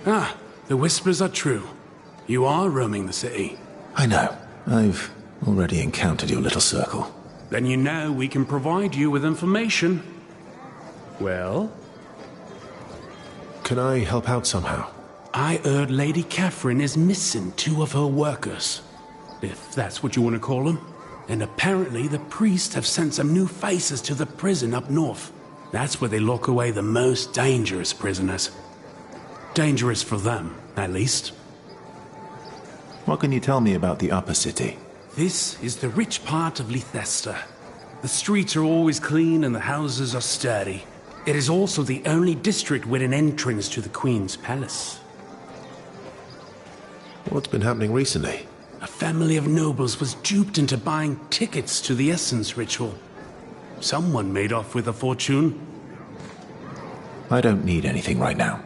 Ah, the whispers are true. You are roaming the city. I know. I've already encountered your little circle. Then you know we can provide you with information. Well? Can I help out somehow? I heard Lady Catherine is missing 2 of her workers, if that's what you want to call them. And apparently the priests have sent some new faces to the prison up north. That's where they lock away the most dangerous prisoners. Dangerous for them, at least. What can you tell me about the upper city? This is the rich part of Leicester. The streets are always clean and the houses are sturdy. It is also the only district with an entrance to the Queen's palace. What's been happening recently? A family of nobles was duped into buying tickets to the Essence ritual. Someone made off with a fortune. I don't need anything right now.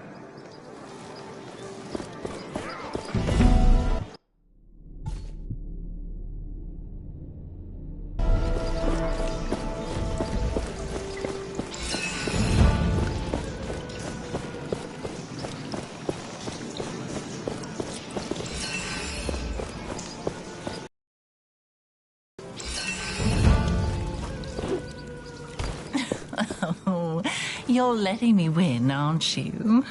Oh, you're letting me win, aren't you?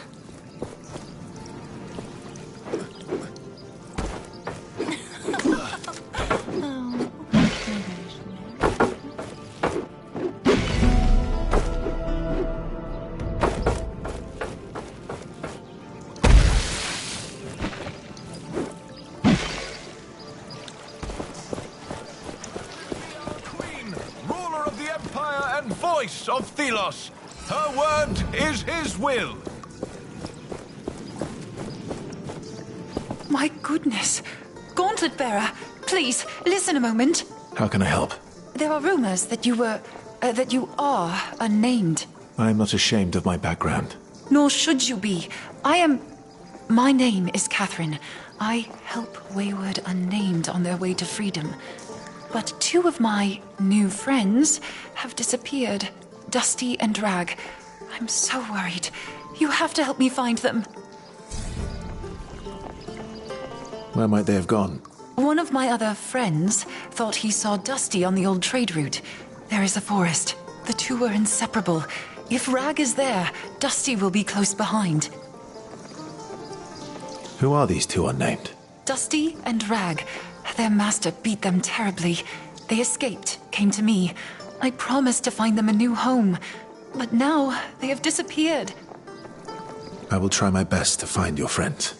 Voice of Thelos. Her word is his will. My goodness. Gauntlet Bearer, please, listen a moment. How can I help? There are rumors that you are unnamed. I'm not ashamed of my background. Nor should you be. My name is Catherine. I help wayward unnamed on their way to freedom. But 2 of my new friends have disappeared. Dusty and Rag. I'm so worried. You have to help me find them. Where might they have gone? One of my other friends thought he saw Dusty on the old trade route. There is a forest. The 2 are inseparable. If Rag is there, Dusty will be close behind. Who are these 2 unnamed? Dusty and Rag. Their master beat them terribly. They escaped, came to me. I promised to find them a new home. But now they have disappeared. I will try my best to find your friends.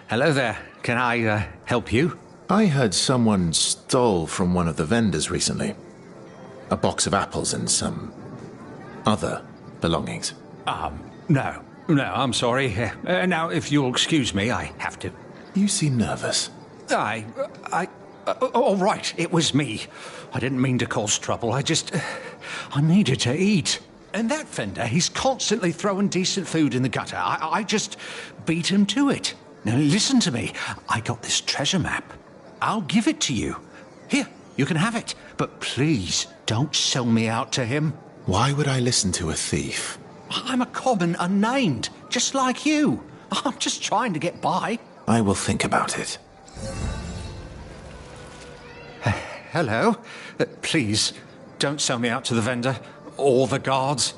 Hello there. Can I help you? I heard someone stole from one of the vendors recently. A box of apples and some other belongings. No, I'm sorry. Now, if you'll excuse me, I have to. You seem nervous. All right, it was me. I didn't mean to cause trouble. I needed to eat. And that vendor, he's constantly throwing decent food in the gutter. I just beat him to it. Now, listen to me. I got this treasure map. I'll give it to you. Here, you can have it. But please, don't sell me out to him. Why would I listen to a thief? I'm a common unnamed, just like you. I'm just trying to get by. I will think about it. Hello? Please, don't sell me out to the vendor or the guards.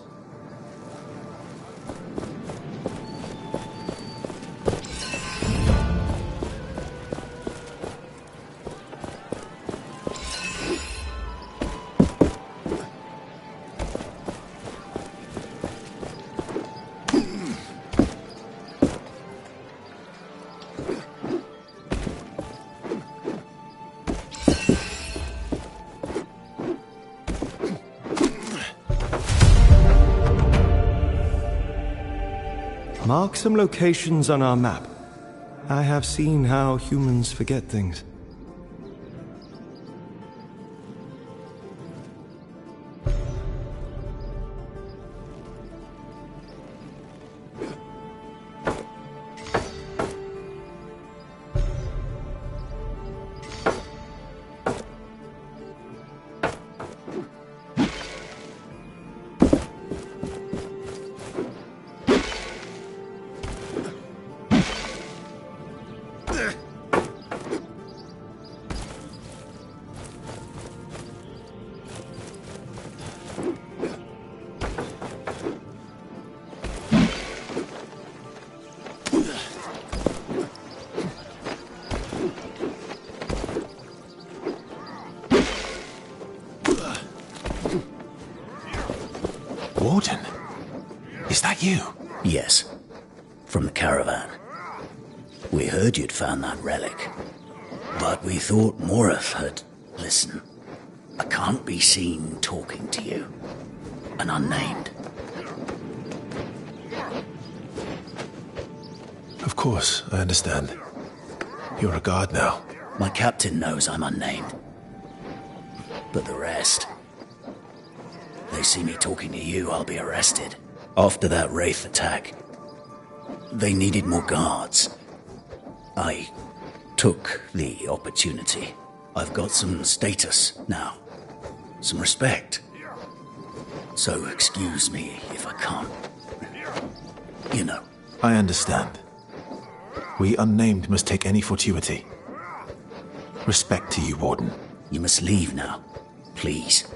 Mark some locations on our map. I have seen how humans forget things. Warden, is that you? Yes, from the caravan. We heard you'd found that relic, but we thought Moreth had... Listen, I can't be seen talking to you. An unnamed. Of course, I understand. You're a guard now. My captain knows I'm unnamed. But the rest... They see me talking to you, I'll be arrested. After that Wraith attack, they needed more guards. I took the opportunity. I've got some status now. Some respect. So excuse me if I can't. You know. I understand. We unnamed must take any fortuity. Respect to you, Warden. You must leave now. Please.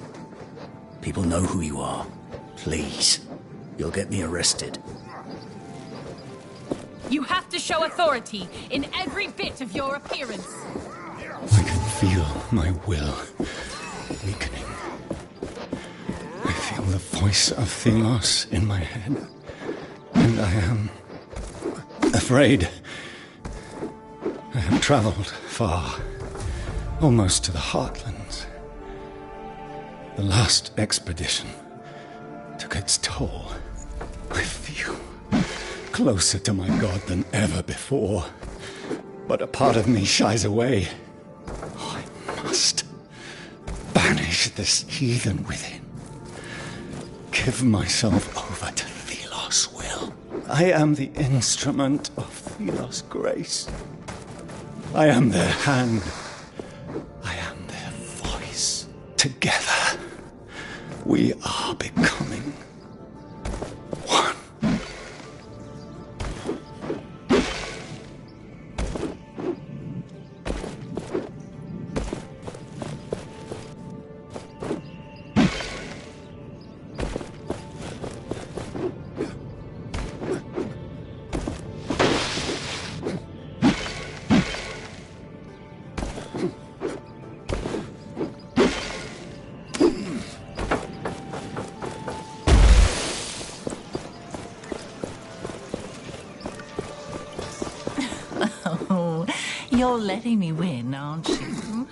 People know who you are. Please. You'll get me arrested. You have to show authority in every bit of your appearance. I can feel my will weakening. I feel the voice of Thelos in my head. And I am afraid. I have traveled far, almost to the heartlands. The last expedition took its toll. I feel closer to my god than ever before. But a part of me shies away. Oh, I must banish this heathen within. Give myself over to Thelos' will. I am the instrument of Thelos' grace. I am their hand. I am their voice. Together, we are becoming one. You're letting me win, aren't you?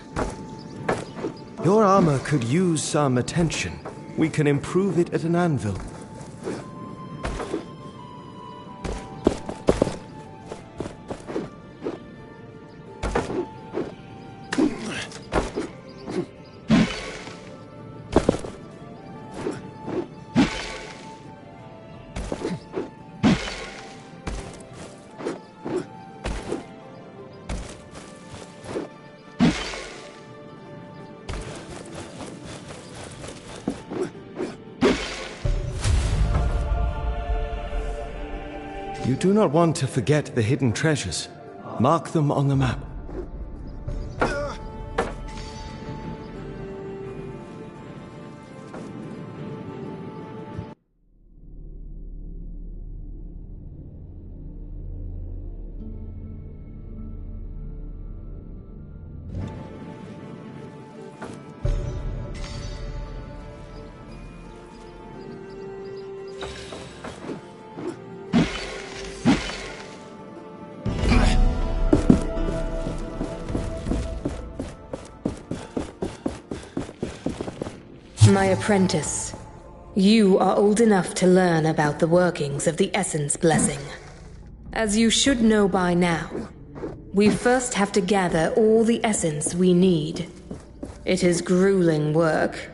Your armor could use some attention. We can improve it at an anvil. You do not want to forget the hidden treasures. Mark them on the map. My apprentice, you are old enough to learn about the workings of the Essence Blessing. As you should know by now, we first have to gather all the essence we need. It is grueling work,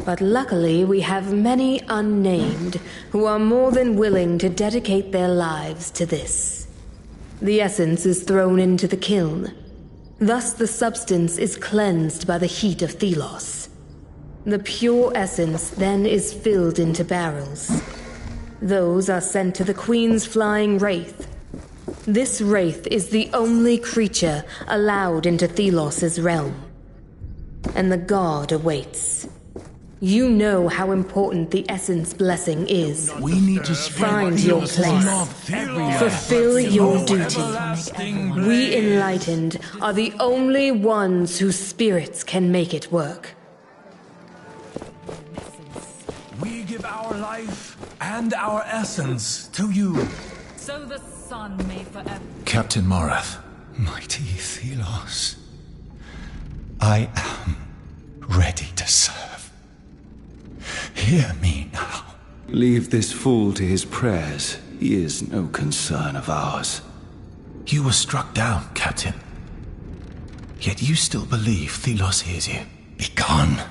but luckily we have many unnamed who are more than willing to dedicate their lives to this. The essence is thrown into the kiln. Thus the substance is cleansed by the heat of Thelos. The pure essence then is filled into barrels. Those are sent to the Queen's flying wraith. This wraith is the only creature allowed into Thelos' realm. And the god awaits. You know how important the Essence Blessing is. We need to find your place. Fulfill your duty. We Enlightened are the only ones whose spirits can make it work. We give our life and our essence to you. So the sun may forever... Captain Morath. Mighty Thelos, I am ready to serve. Hear me now. Leave this fool to his prayers. He is no concern of ours. You were struck down, Captain. Yet you still believe Thelos hears you. Begone,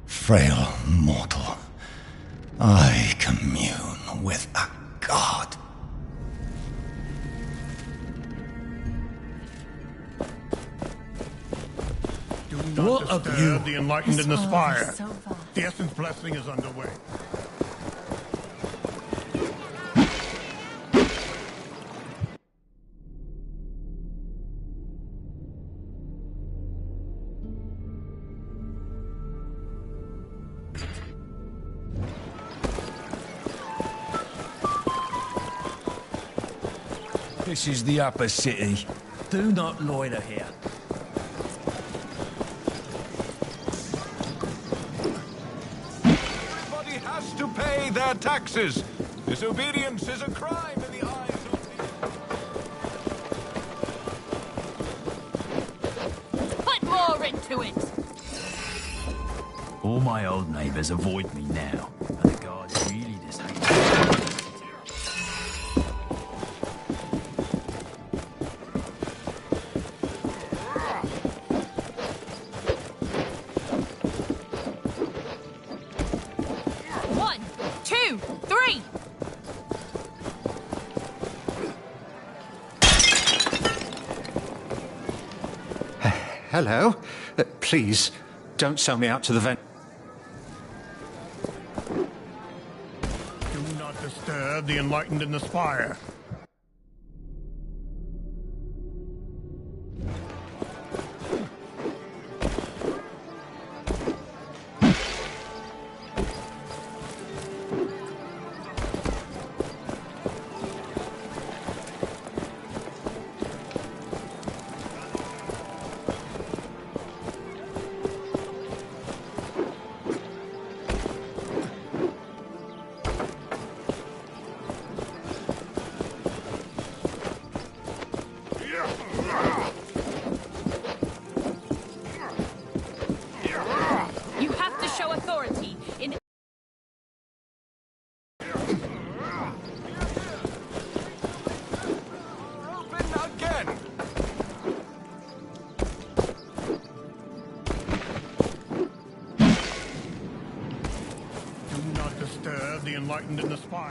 frail mortal. I commune with a god. Do not disturb the enlightened in the spire. The Essence Blessing is underway. This is the upper city. Do not loiter here. Everybody has to pay their taxes. Disobedience is a crime in the eyes of Put more into it! All my old neighbors avoid me now, and the guards really dishate me. Hello? Please, don't sell me out to the vent. Do not disturb the enlightened in the spire. enlightened in the spire.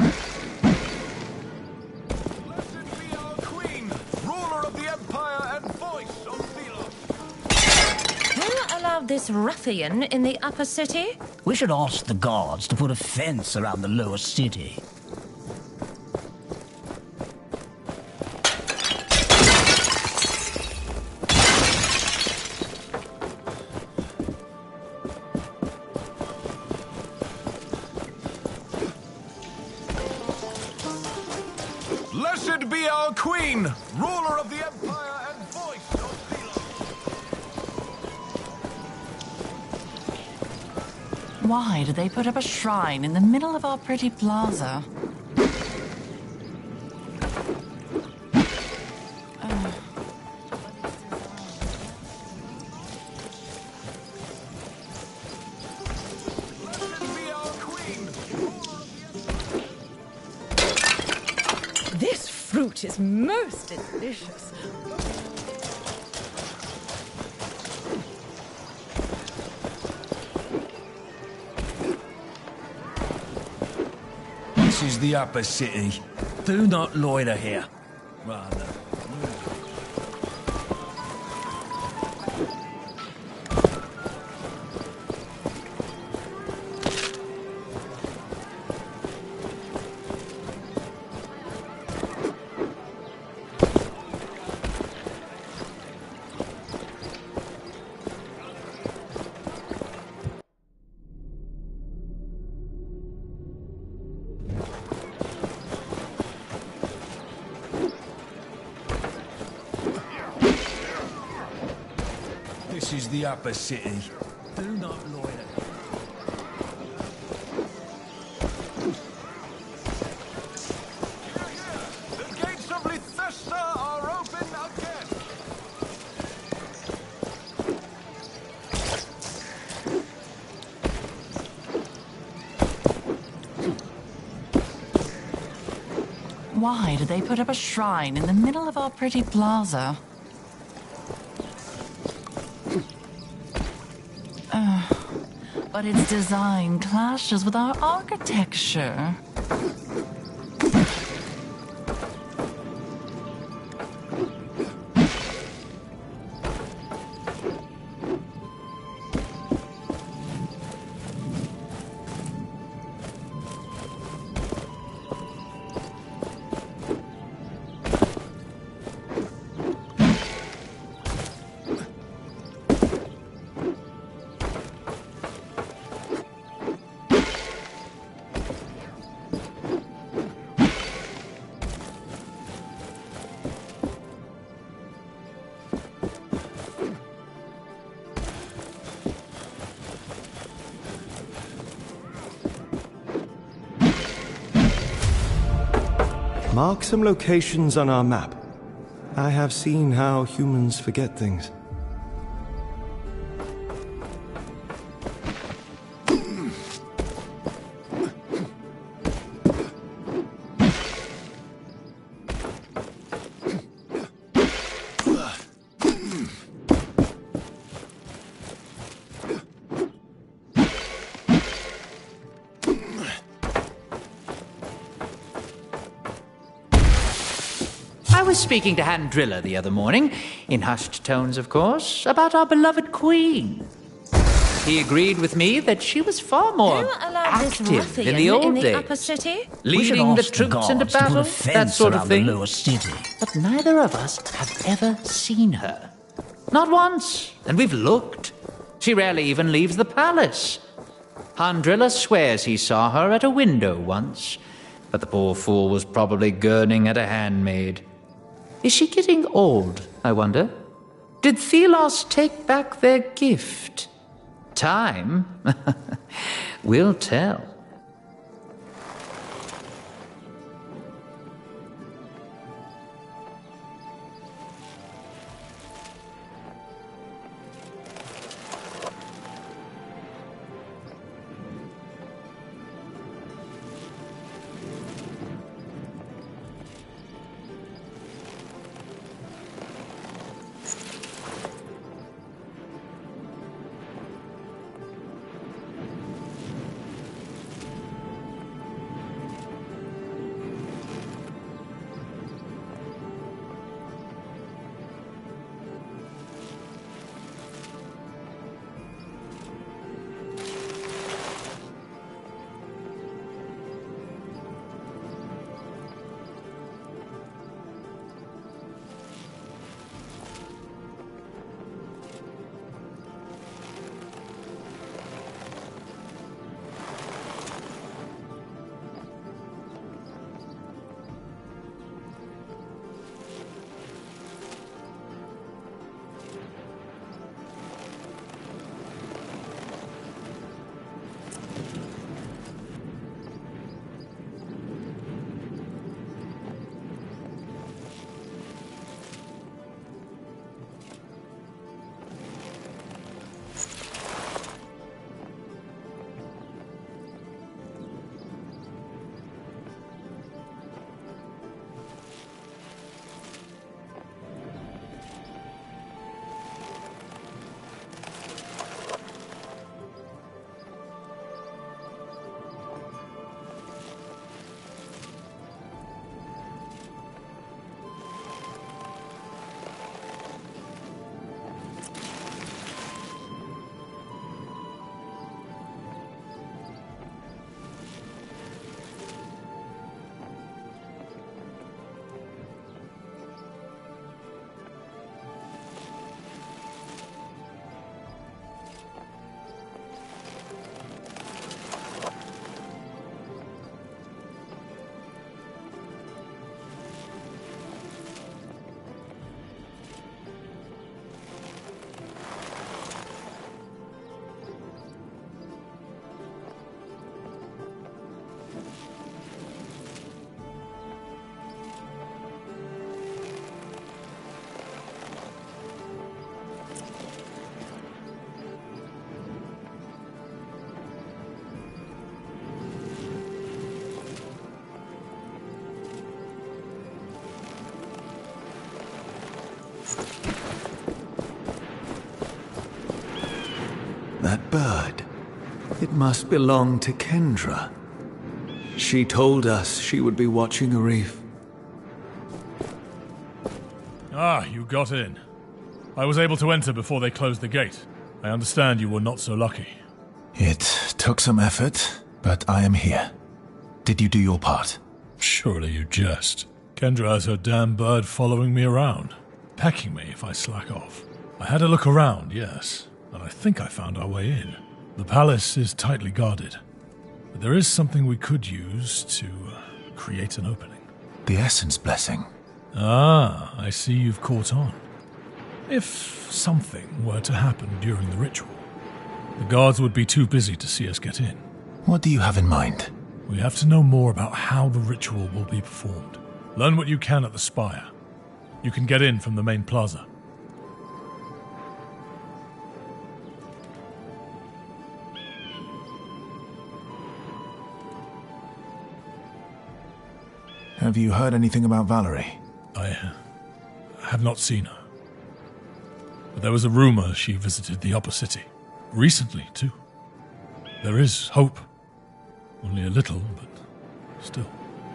Blessed be our queen, ruler of the empire and voice of Thelos. Who allowed this ruffian in the upper city? We should ask the guards to put a fence around the lower city. Blessed be our queen, ruler of the empire and voice of Thelos. Why did they put up a shrine in the middle of our pretty plaza? This fruit is most delicious. This is the upper city. Do not loiter here. Rather. This is the upper city. Do not loiter. The gates of Lithesta are open again. Why did they put up a shrine in the middle of our pretty plaza? But its design clashes with our architecture. Mark some locations on our map. I have seen how humans forget things. I was speaking to Handrilla the other morning, in hushed tones, of course, about our beloved queen. He agreed with me that she was far more active in the old days, upper city? leading the troops into battle, that sort of thing. City. But neither of us have ever seen her. Not once, and we've looked. She rarely even leaves the palace. Handrilla swears he saw her at a window once, but the poor fool was probably gurning at a handmaid. Is she getting old, I wonder? Did Thelos take back their gift? Time will tell. That bird. It must belong to Kendra. She told us she would be watching a reef. Ah, you got in. I was able to enter before they closed the gate. I understand you were not so lucky. It took some effort, but I am here. Did you do your part? Surely you jest. Kendra has her damn bird following me around, pecking me if I slack off. I had a look around, yes, and I think I found our way in. The palace is tightly guarded, but there is something we could use to create an opening. The Essence Blessing. Ah, I see you've caught on. If something were to happen during the ritual, the guards would be too busy to see us get in. What do you have in mind? We have to know more about how the ritual will be performed. Learn what you can at the spire. You can get in from the main plaza. Have you heard anything about Valerie? I have not seen her. But there was a rumor she visited the upper city. Recently, too. There is hope. Only a little, but still.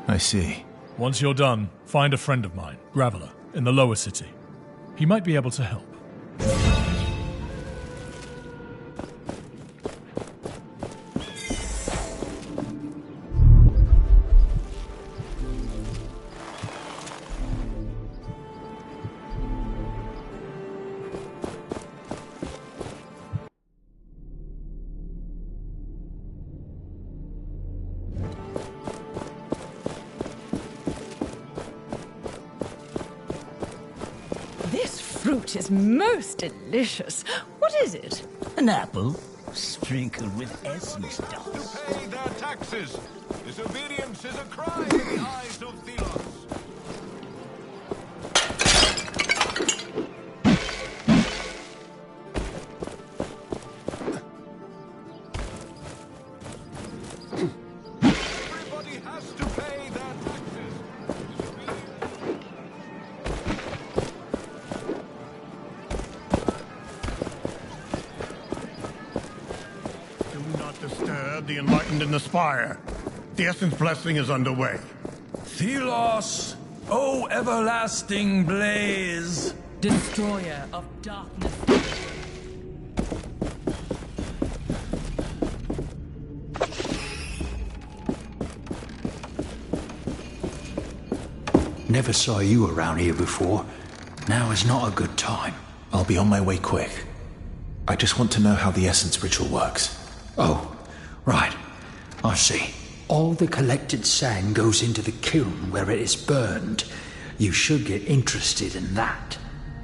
I see. Once you're done, find a friend of mine, Graveler, in the lower city. He might be able to help. Fruit is most delicious. What is it? An apple, sprinkled with essence dust. To pay their taxes. Disobedience is a crime in the eyes of Thelos. Everybody has to pay their taxes. Disturb the enlightened in the spire. The Essence Blessing is underway. Thelos, O everlasting blaze, destroyer of darkness. Never saw you around here before. Now is not a good time. I'll be on my way quick. I just want to know how the Essence ritual works. Oh, right. I see. All the collected sand goes into the kiln where it is burned. You should get interested in that.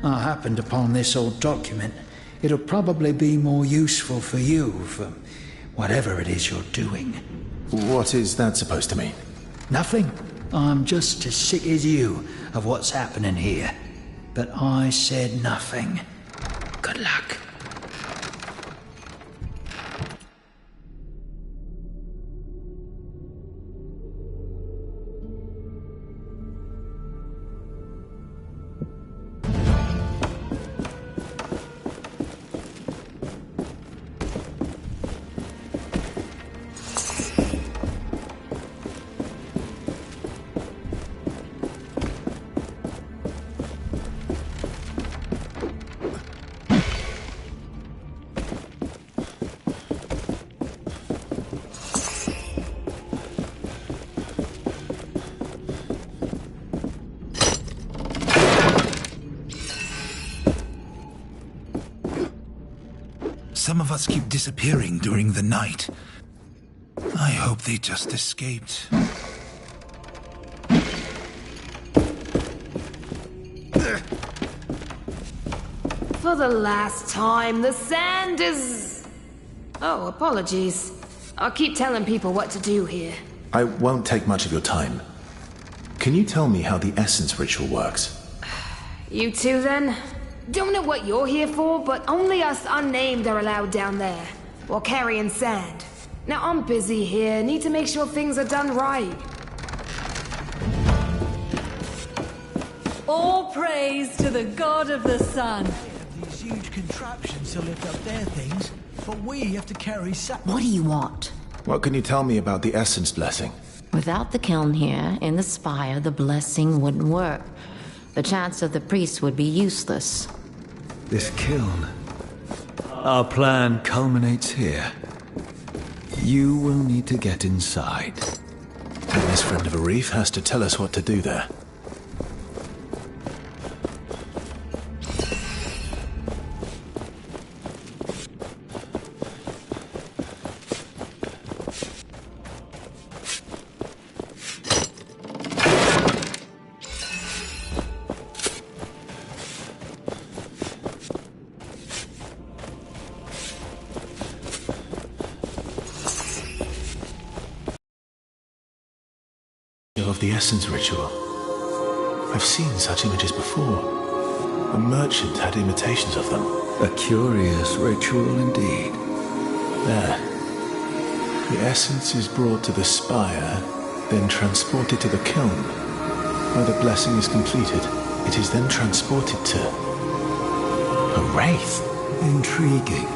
I happened upon this old document. It'll probably be more useful for you, for whatever it is you're doing. What is that supposed to mean? Nothing. I'm just as sick as you of what's happening here. But I said nothing. Good luck. Some of us keep disappearing during the night. I hope they just escaped. For the last time, the sand is... Oh, apologies. I'll keep telling people what to do here. I won't take much of your time. Can you tell me how the Essence ritual works? You two, then? Don't know what you're here for, but only us unnamed are allowed down there, while carrying sand. Now, I'm busy here, need to make sure things are done right. All praise to the god of the sun. These huge contraptions to lift up their things, but we have to carry What do you want? What can you tell me about the Essence Blessing? Without the kiln here, in the spire, the blessing wouldn't work. The chants of the priests would be useless. This kiln. Our plan culminates here. You will need to get inside. And this friend of a reef has to tell us what to do there. Of the Essence ritual. I've seen such images before. A merchant had imitations of them. A curious ritual indeed. There. The essence is brought to the spire, then transported to the kiln. Where the blessing is completed, it is then transported to a wraith. Intriguing.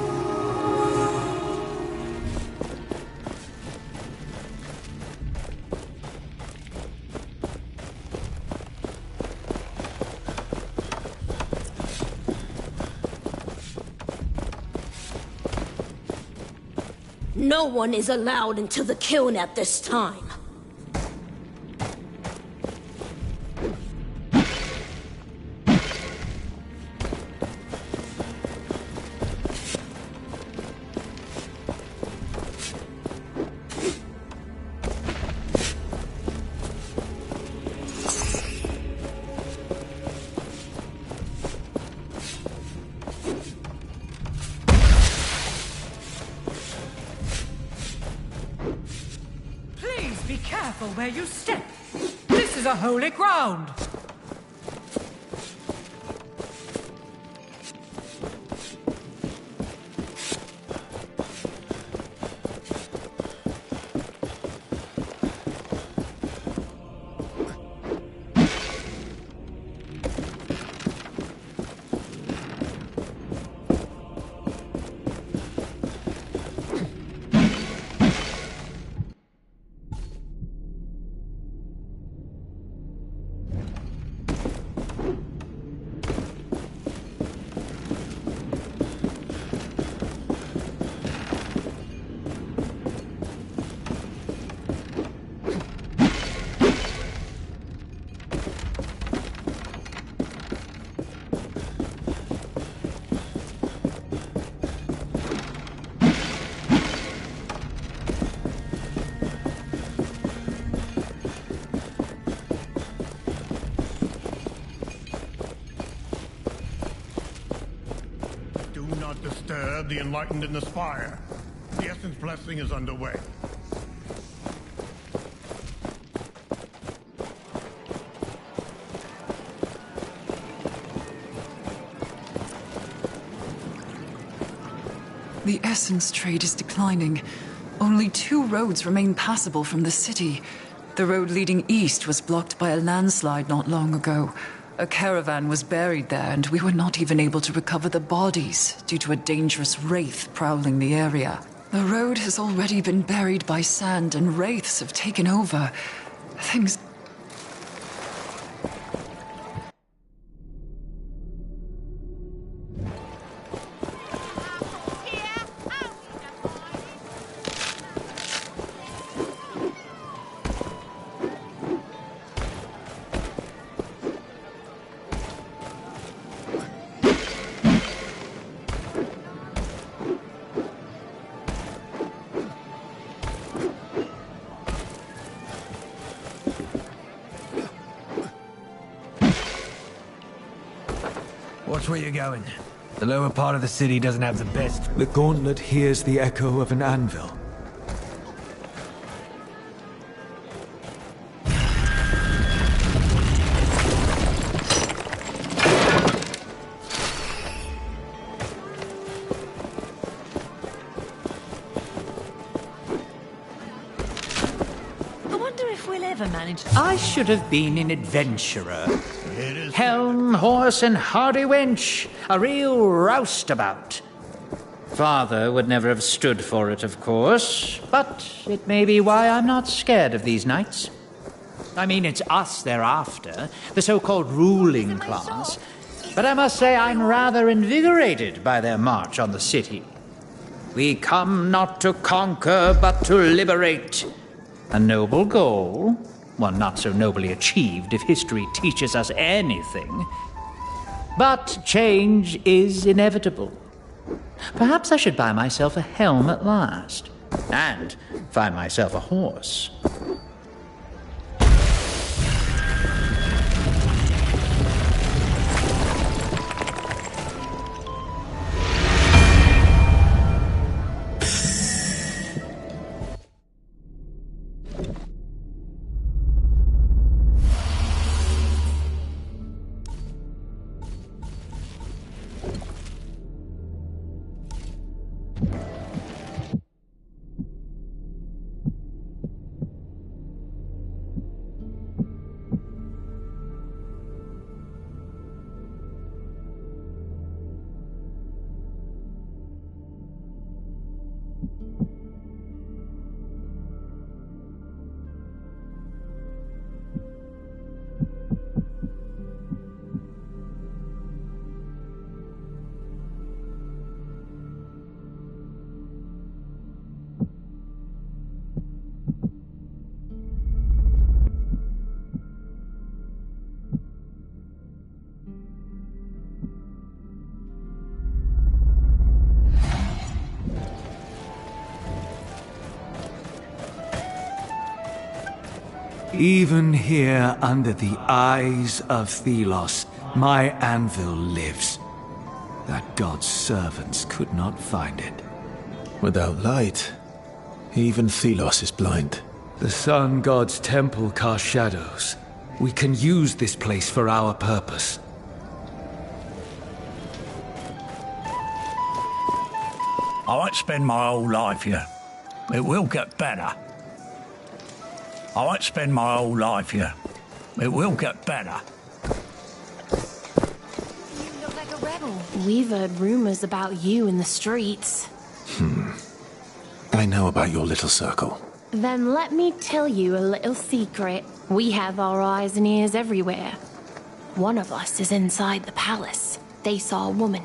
No one is allowed into the kiln at this time. Be careful where you step. This is a holy ground. Disturb the enlightened in the spire. The Essence Blessing is underway. The essence trade is declining. Only 2 roads remain passable from the city. The road leading east was blocked by a landslide not long ago. A caravan was buried there, and we were not even able to recover the bodies due to a dangerous wraith prowling the area. The road has already been buried by sand, and wraiths have taken over. Things... Watch where you're going. The lower part of the city doesn't have the best. The gauntlet hears the echo of an anvil. I wonder if we'll ever managed. I should have been an adventurer. Helm, horse, and hardy wench. A real roustabout. Father would never have stood for it, of course, but it may be why I'm not scared of these knights. I mean, it's us they're after, the so-called ruling class. But I must say I'm rather invigorated by their march on the city. We come not to conquer, but to liberate. A noble goal, one not so nobly achieved if history teaches us anything. But change is inevitable. Perhaps I should buy myself a helm at last, and find myself a horse. Even here under the eyes of Thelos, my anvil lives. That god's servants could not find it. Without light, even Thelos is blind. The sun god's temple casts shadows. We can use this place for our purpose. I won't spend my whole life here. It will get better. I won't spend my whole life here. It will get better. You look like a rebel. We've heard rumors about you in the streets. I know about your little circle. Then let me tell you a little secret. We have our eyes and ears everywhere. One of us is inside the palace. They saw a woman,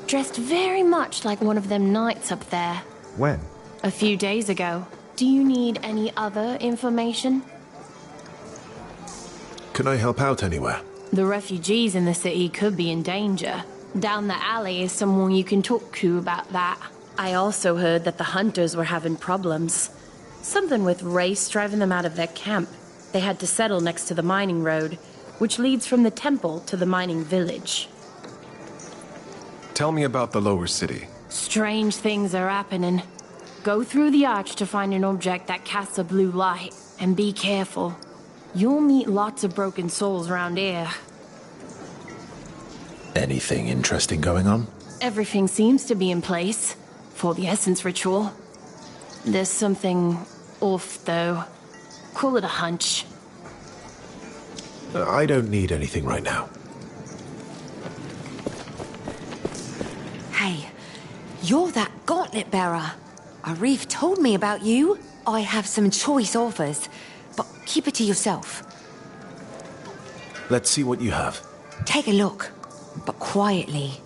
dressed very much like one of them knights up there. When? A few days ago. Do you need any other information? Can I help out anywhere? The refugees in the city could be in danger. Down the alley is someone you can talk to about that. I also heard that the hunters were having problems. Something with Race driving them out of their camp. They had to settle next to the mining road, which leads from the temple to the mining village. Tell me about the lower city. Strange things are happening. Go through the arch to find an object that casts a blue light, and be careful. You'll meet lots of broken souls around here. Anything interesting going on? Everything seems to be in place for the essence ritual. There's something off, though. Call it a hunch. I don't need anything right now. Hey, you're that gauntlet bearer. Arif told me about you. I have some choice offers, but keep it to yourself. Let's see what you have. Take a look, but quietly.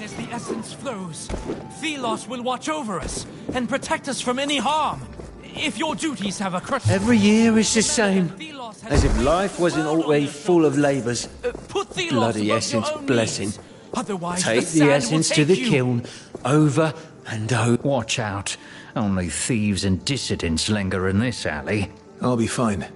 As the essence flows, Thelos will watch over us and protect us from any harm. If your duties have a crush... Every year is the same, as if life wasn't already full of labours. Put Thelos Bloody above essence your own blessing. needs. Otherwise, Take the the sand essence will to the take you. kiln, over and over. Watch out. Only thieves and dissidents linger in this alley. I'll be fine.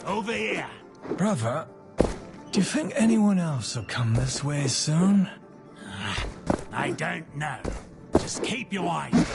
Over here. Brother, do you think anyone else will come this way soon? I don't know. Just keep your eyes open.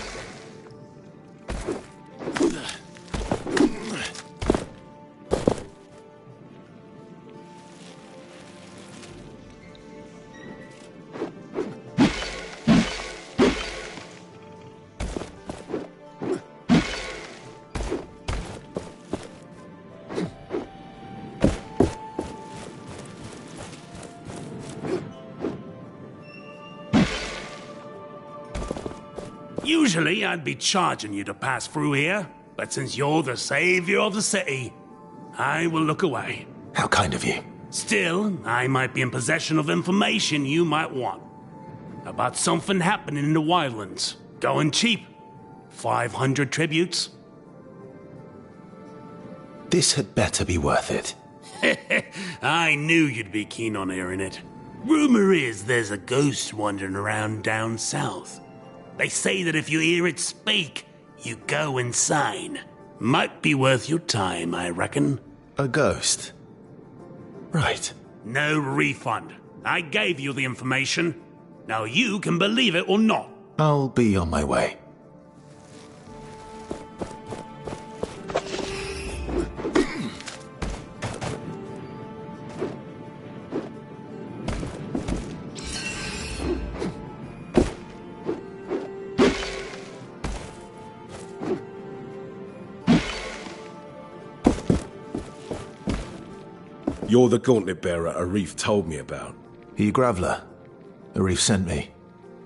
Usually I'd be charging you to pass through here, but since you're the savior of the city, I will look away. How kind of you. Still, I might be in possession of information you might want. About something happening in the Wildlands. Going cheap. 500 tributes. This had better be worth it. I knew you'd be keen on hearing it. Rumor is there's a ghost wandering around down south. They say that if you hear it speak, you go insane. Might be worth your time, I reckon. A ghost? Right. No refund. I gave you the information. Now you can believe it or not. I'll be on my way. You're the gauntlet bearer Arif told me about. He Graveler. Arif sent me.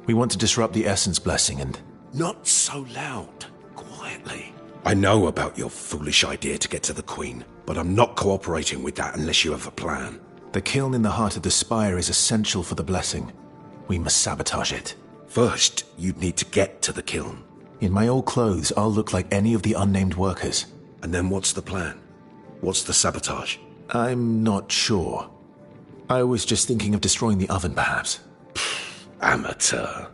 We want to disrupt the Essence Blessing and... Not so loud. Quietly. I know about your foolish idea to get to the Queen, but I'm not cooperating with that unless you have a plan. The kiln in the heart of the spire is essential for the blessing. We must sabotage it. First, you'd need to get to the kiln. In my old clothes, I'll look like any of the unnamed workers. And then what's the plan? What's the sabotage? I'm not sure. I was just thinking of destroying the oven, perhaps. Amateur.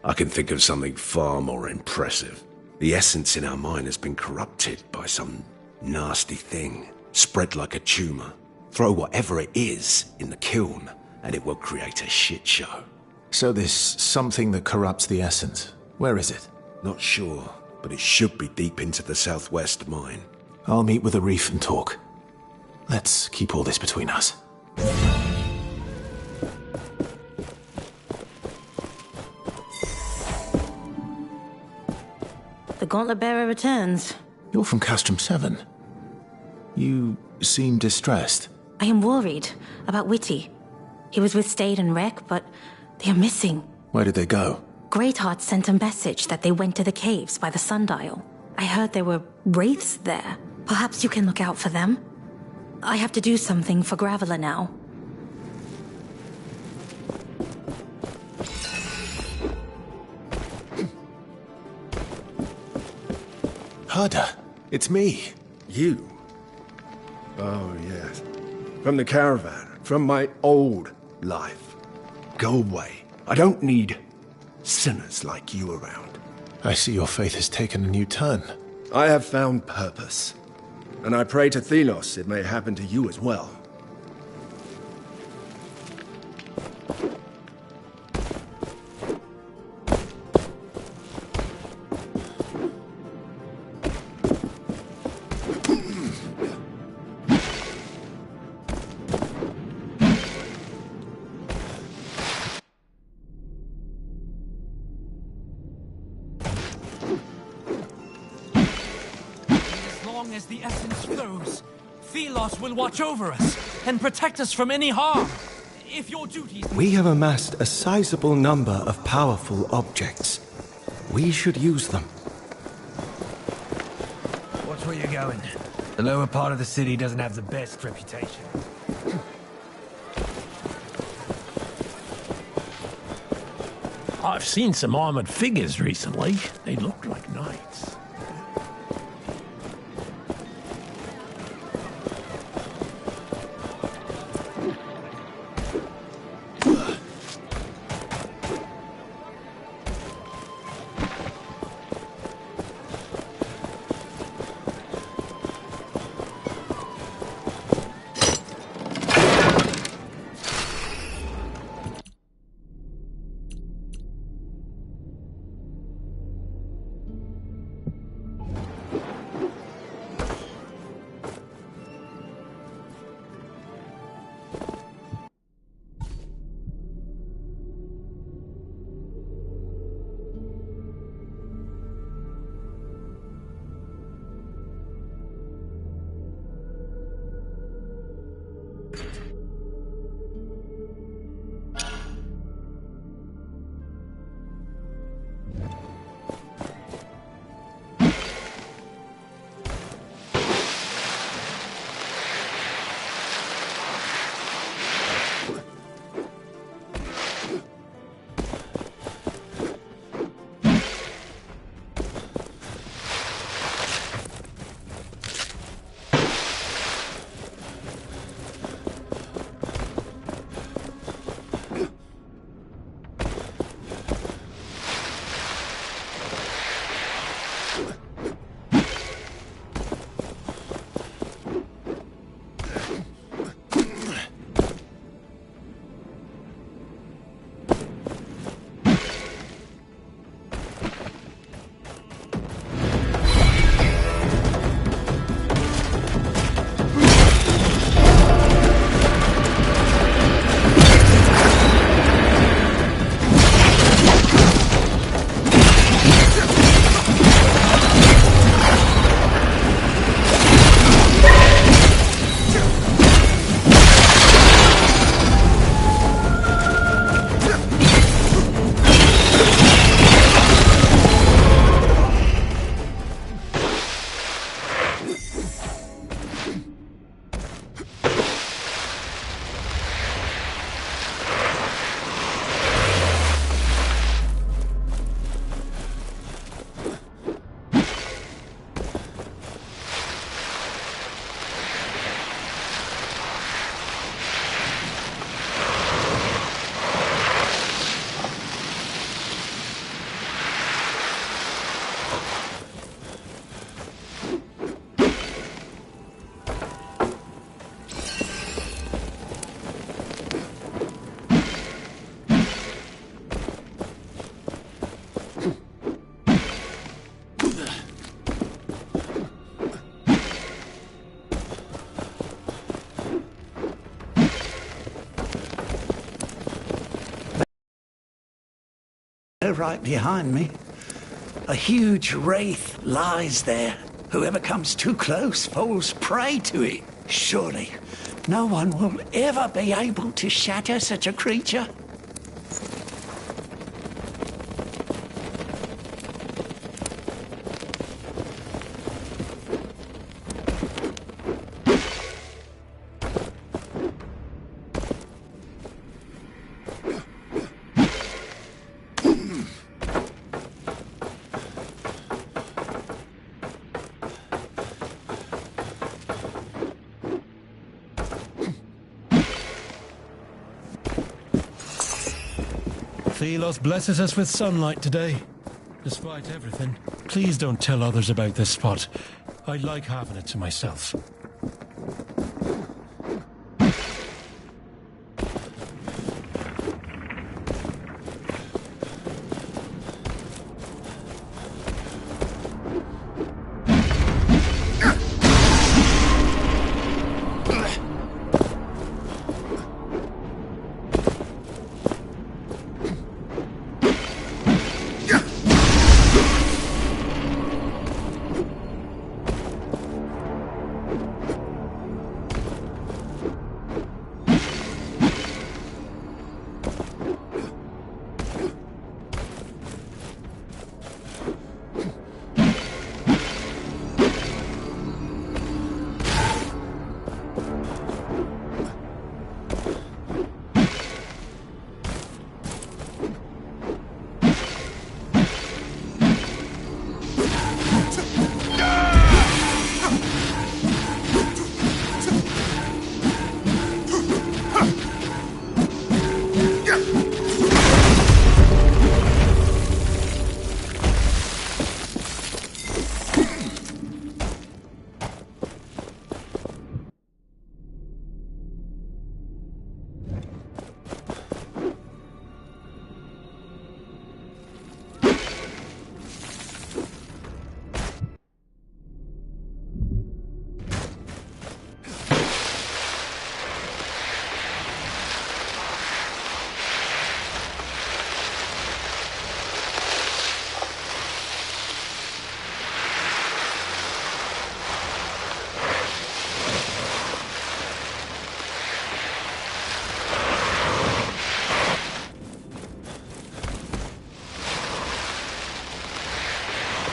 I can think of something far more impressive. The essence in our mine has been corrupted by some nasty thing, spread like a tumor. Throw whatever it is in the kiln, and it will create a shit show. So this something that corrupts the essence, where is it? Not sure, but it should be deep into the southwest mine. I'll meet with Arif and talk. Let's keep all this between us. The Gauntlet Bearer returns. You're from Castrum 7. You seem distressed. I am worried about Witty. He was with Stade and Rek, but they are missing. Where did they go? Greatheart sent a message that they went to the caves by the sundial. I heard there were wraiths there. Perhaps you can look out for them? I have to do something for Graveler now. Herder, it's me. You? Oh, yes. From the caravan. From my old life. Go away. I don't need sinners like you around. I see your faith has taken a new turn. I have found purpose. And I pray to Thelos it may happen to you as well. As the essence flows, Thelos will watch over us and protect us from any harm. If your duties... We have amassed a sizable number of powerful objects. We should use them. Watch where you're going. The lower part of the city doesn't have the best reputation. I've seen some armored figures recently. They look like knights. They're right behind me. A huge wraith lies there. Whoever comes too close falls prey to it. Surely, no one will ever be able to shatter such a creature. Thelos blesses us with sunlight today. Despite everything, please don't tell others about this spot. I like having it to myself.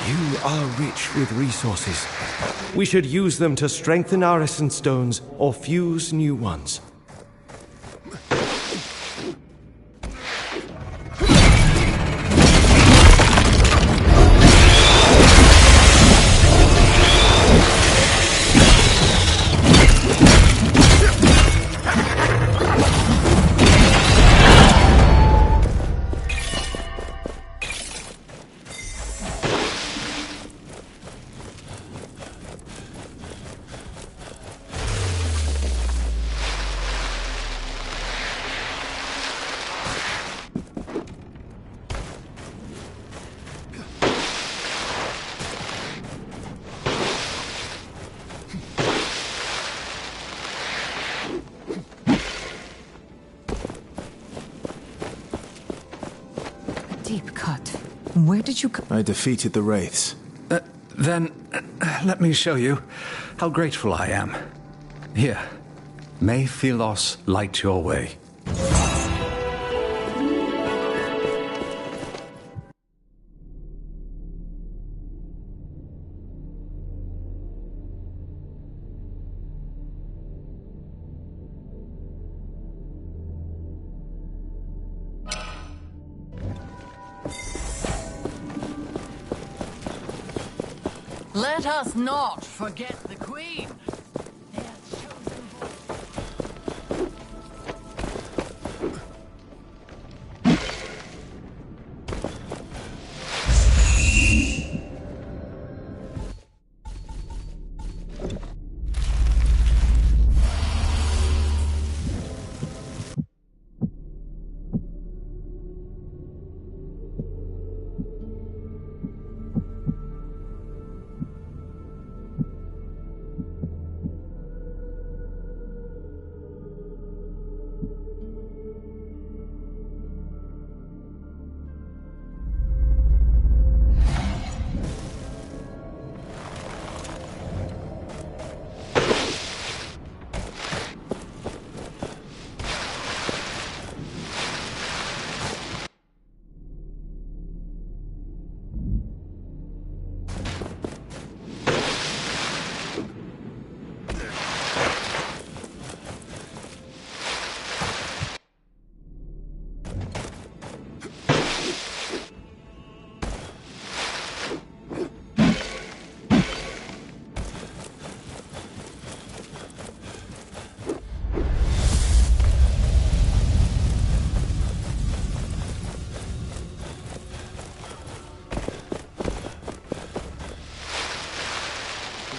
You are rich with resources. We should use them to strengthen our essence stones or fuse new ones. Deep cut. Where did you I defeated the wraiths. Then, let me show you how grateful I am. Here, may Thelos light your way. Let us not forget the Queen.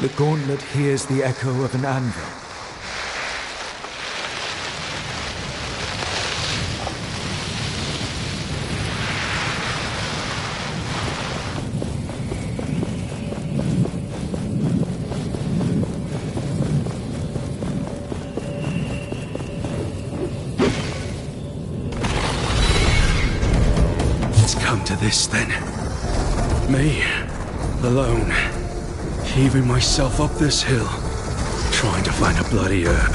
The gauntlet hears the echo of an anvil. It's come to this then. Me, alone, heaving myself up this hill, trying to find a bloody herb.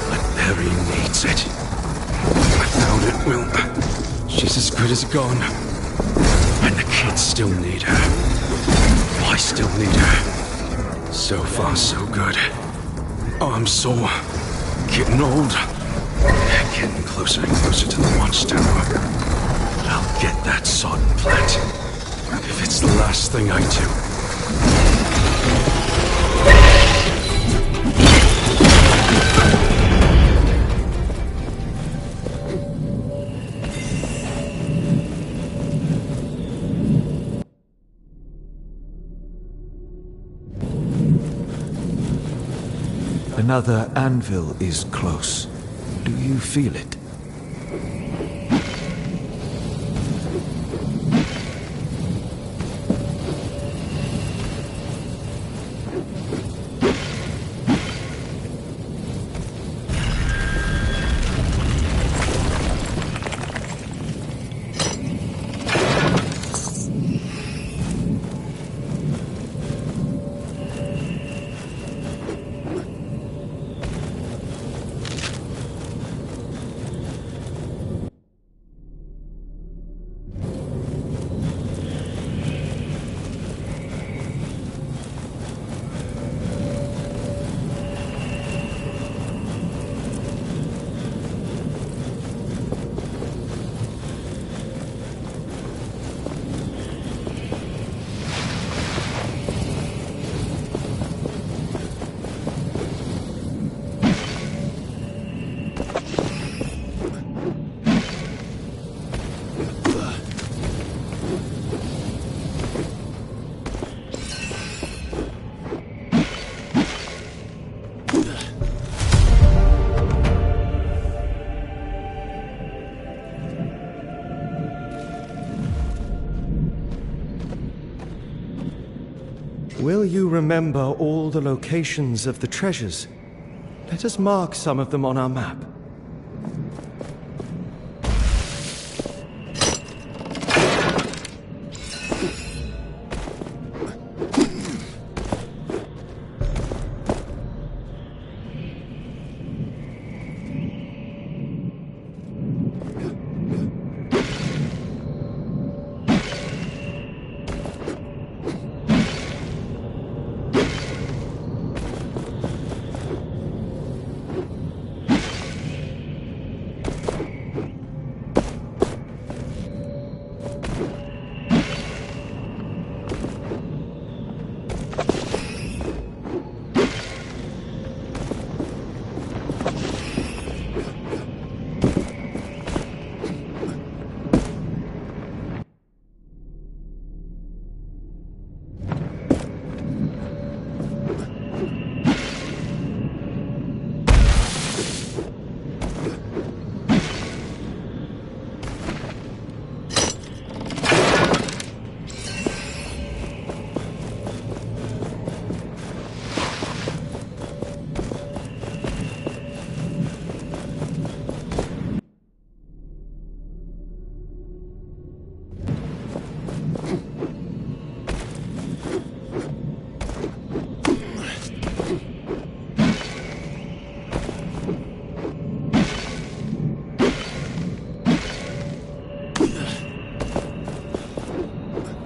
But Perry needs it. I found it, well, she's as good as gone. And the kids still need her. I still need her. So far, so good. Oh, I'm sore. Getting old. Getting closer and closer to the watchtower. But I'll get that sodden plant. If it's the last thing I do. Another anvil is close. Do you feel it? Will you remember all the locations of the treasures? Let us mark some of them on our map.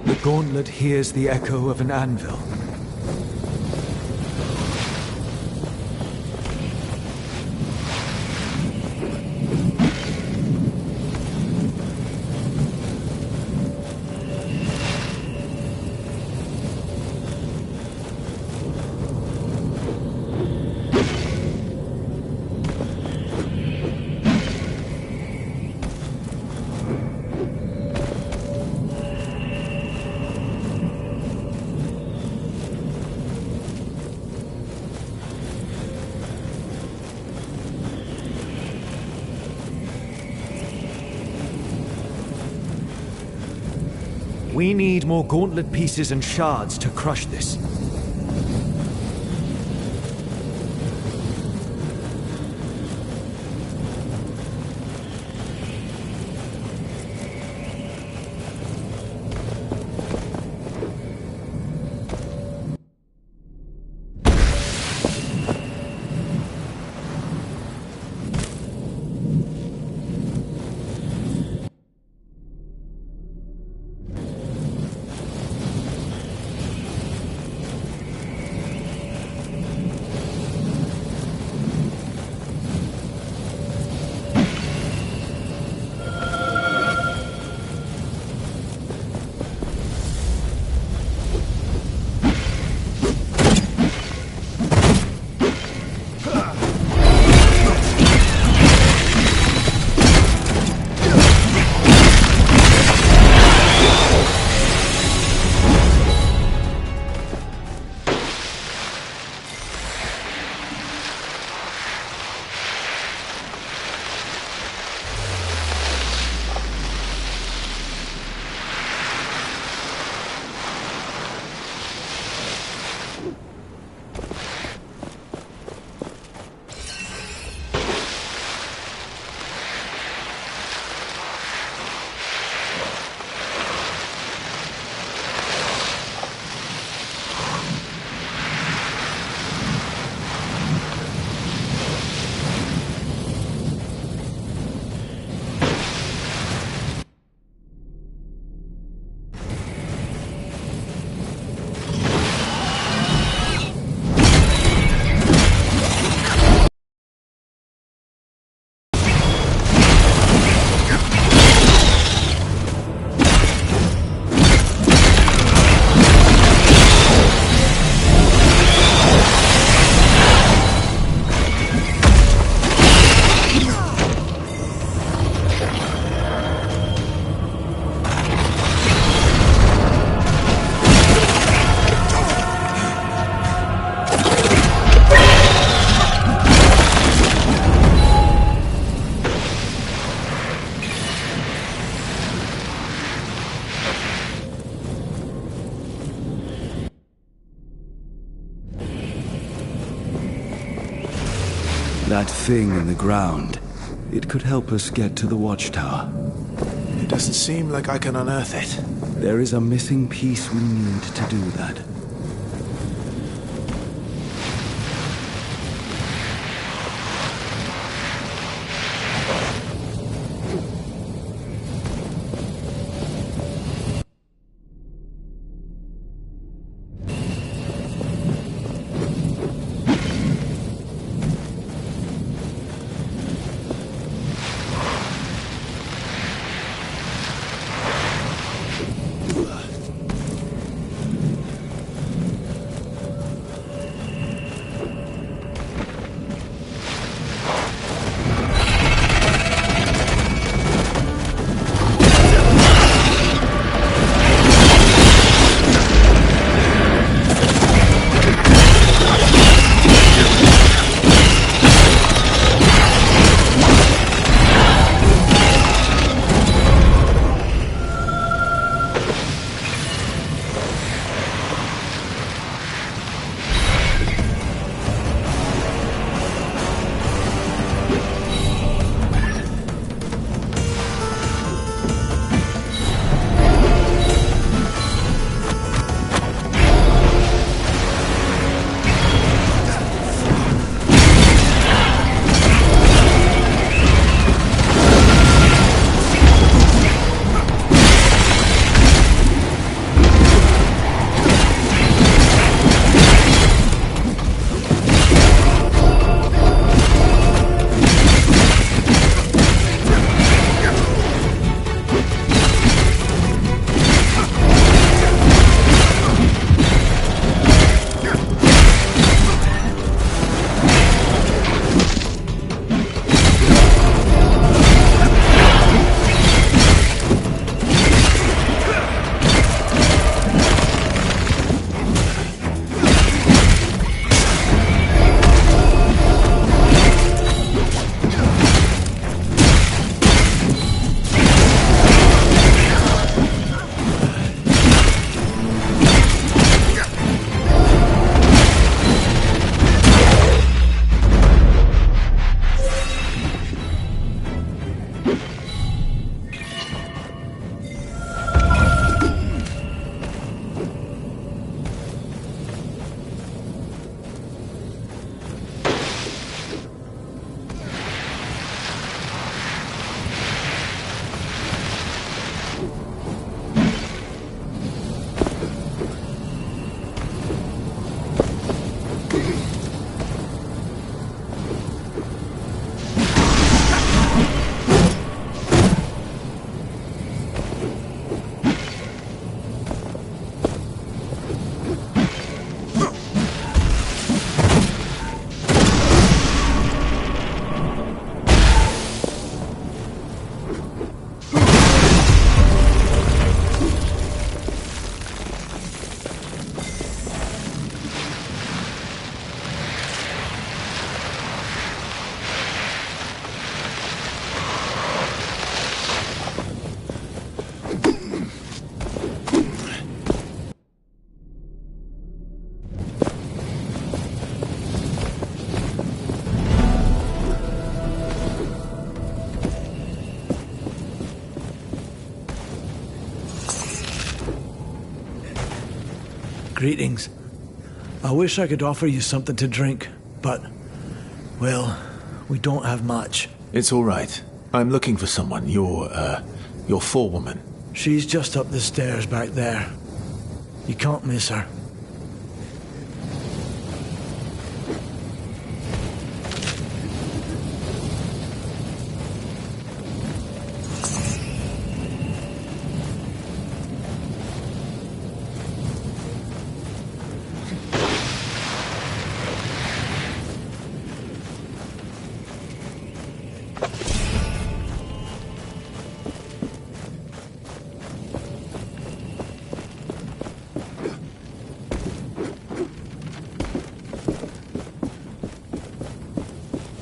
The gauntlet hears the echo of an anvil. We need more gauntlet pieces and shards to crush this. That thing in the ground. It could help us get to the watchtower. It doesn't seem like I can unearth it. There is a missing piece we need to do that. Greetings. I wish I could offer you something to drink, but, well, we don't have much. It's all right. I'm looking for someone. Your forewoman. She's just up the stairs back there. You can't miss her.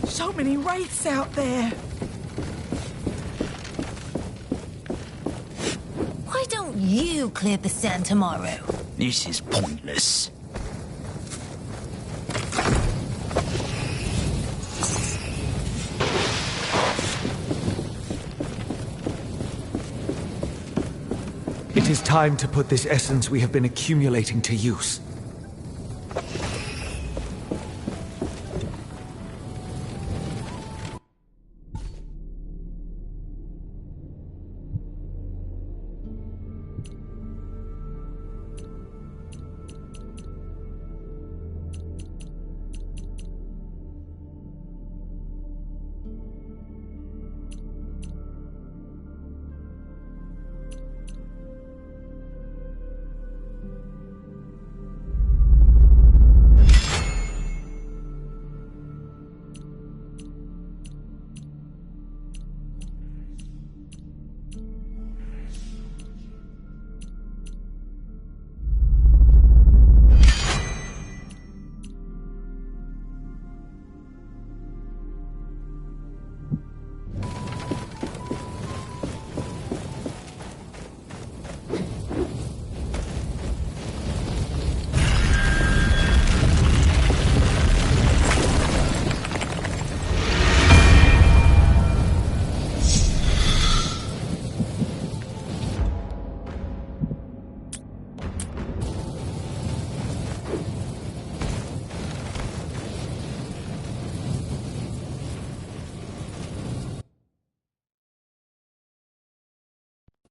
So many wraiths out there. Why don't you clear the sand tomorrow? This is pointless. It is time to put this essence we have been accumulating to use.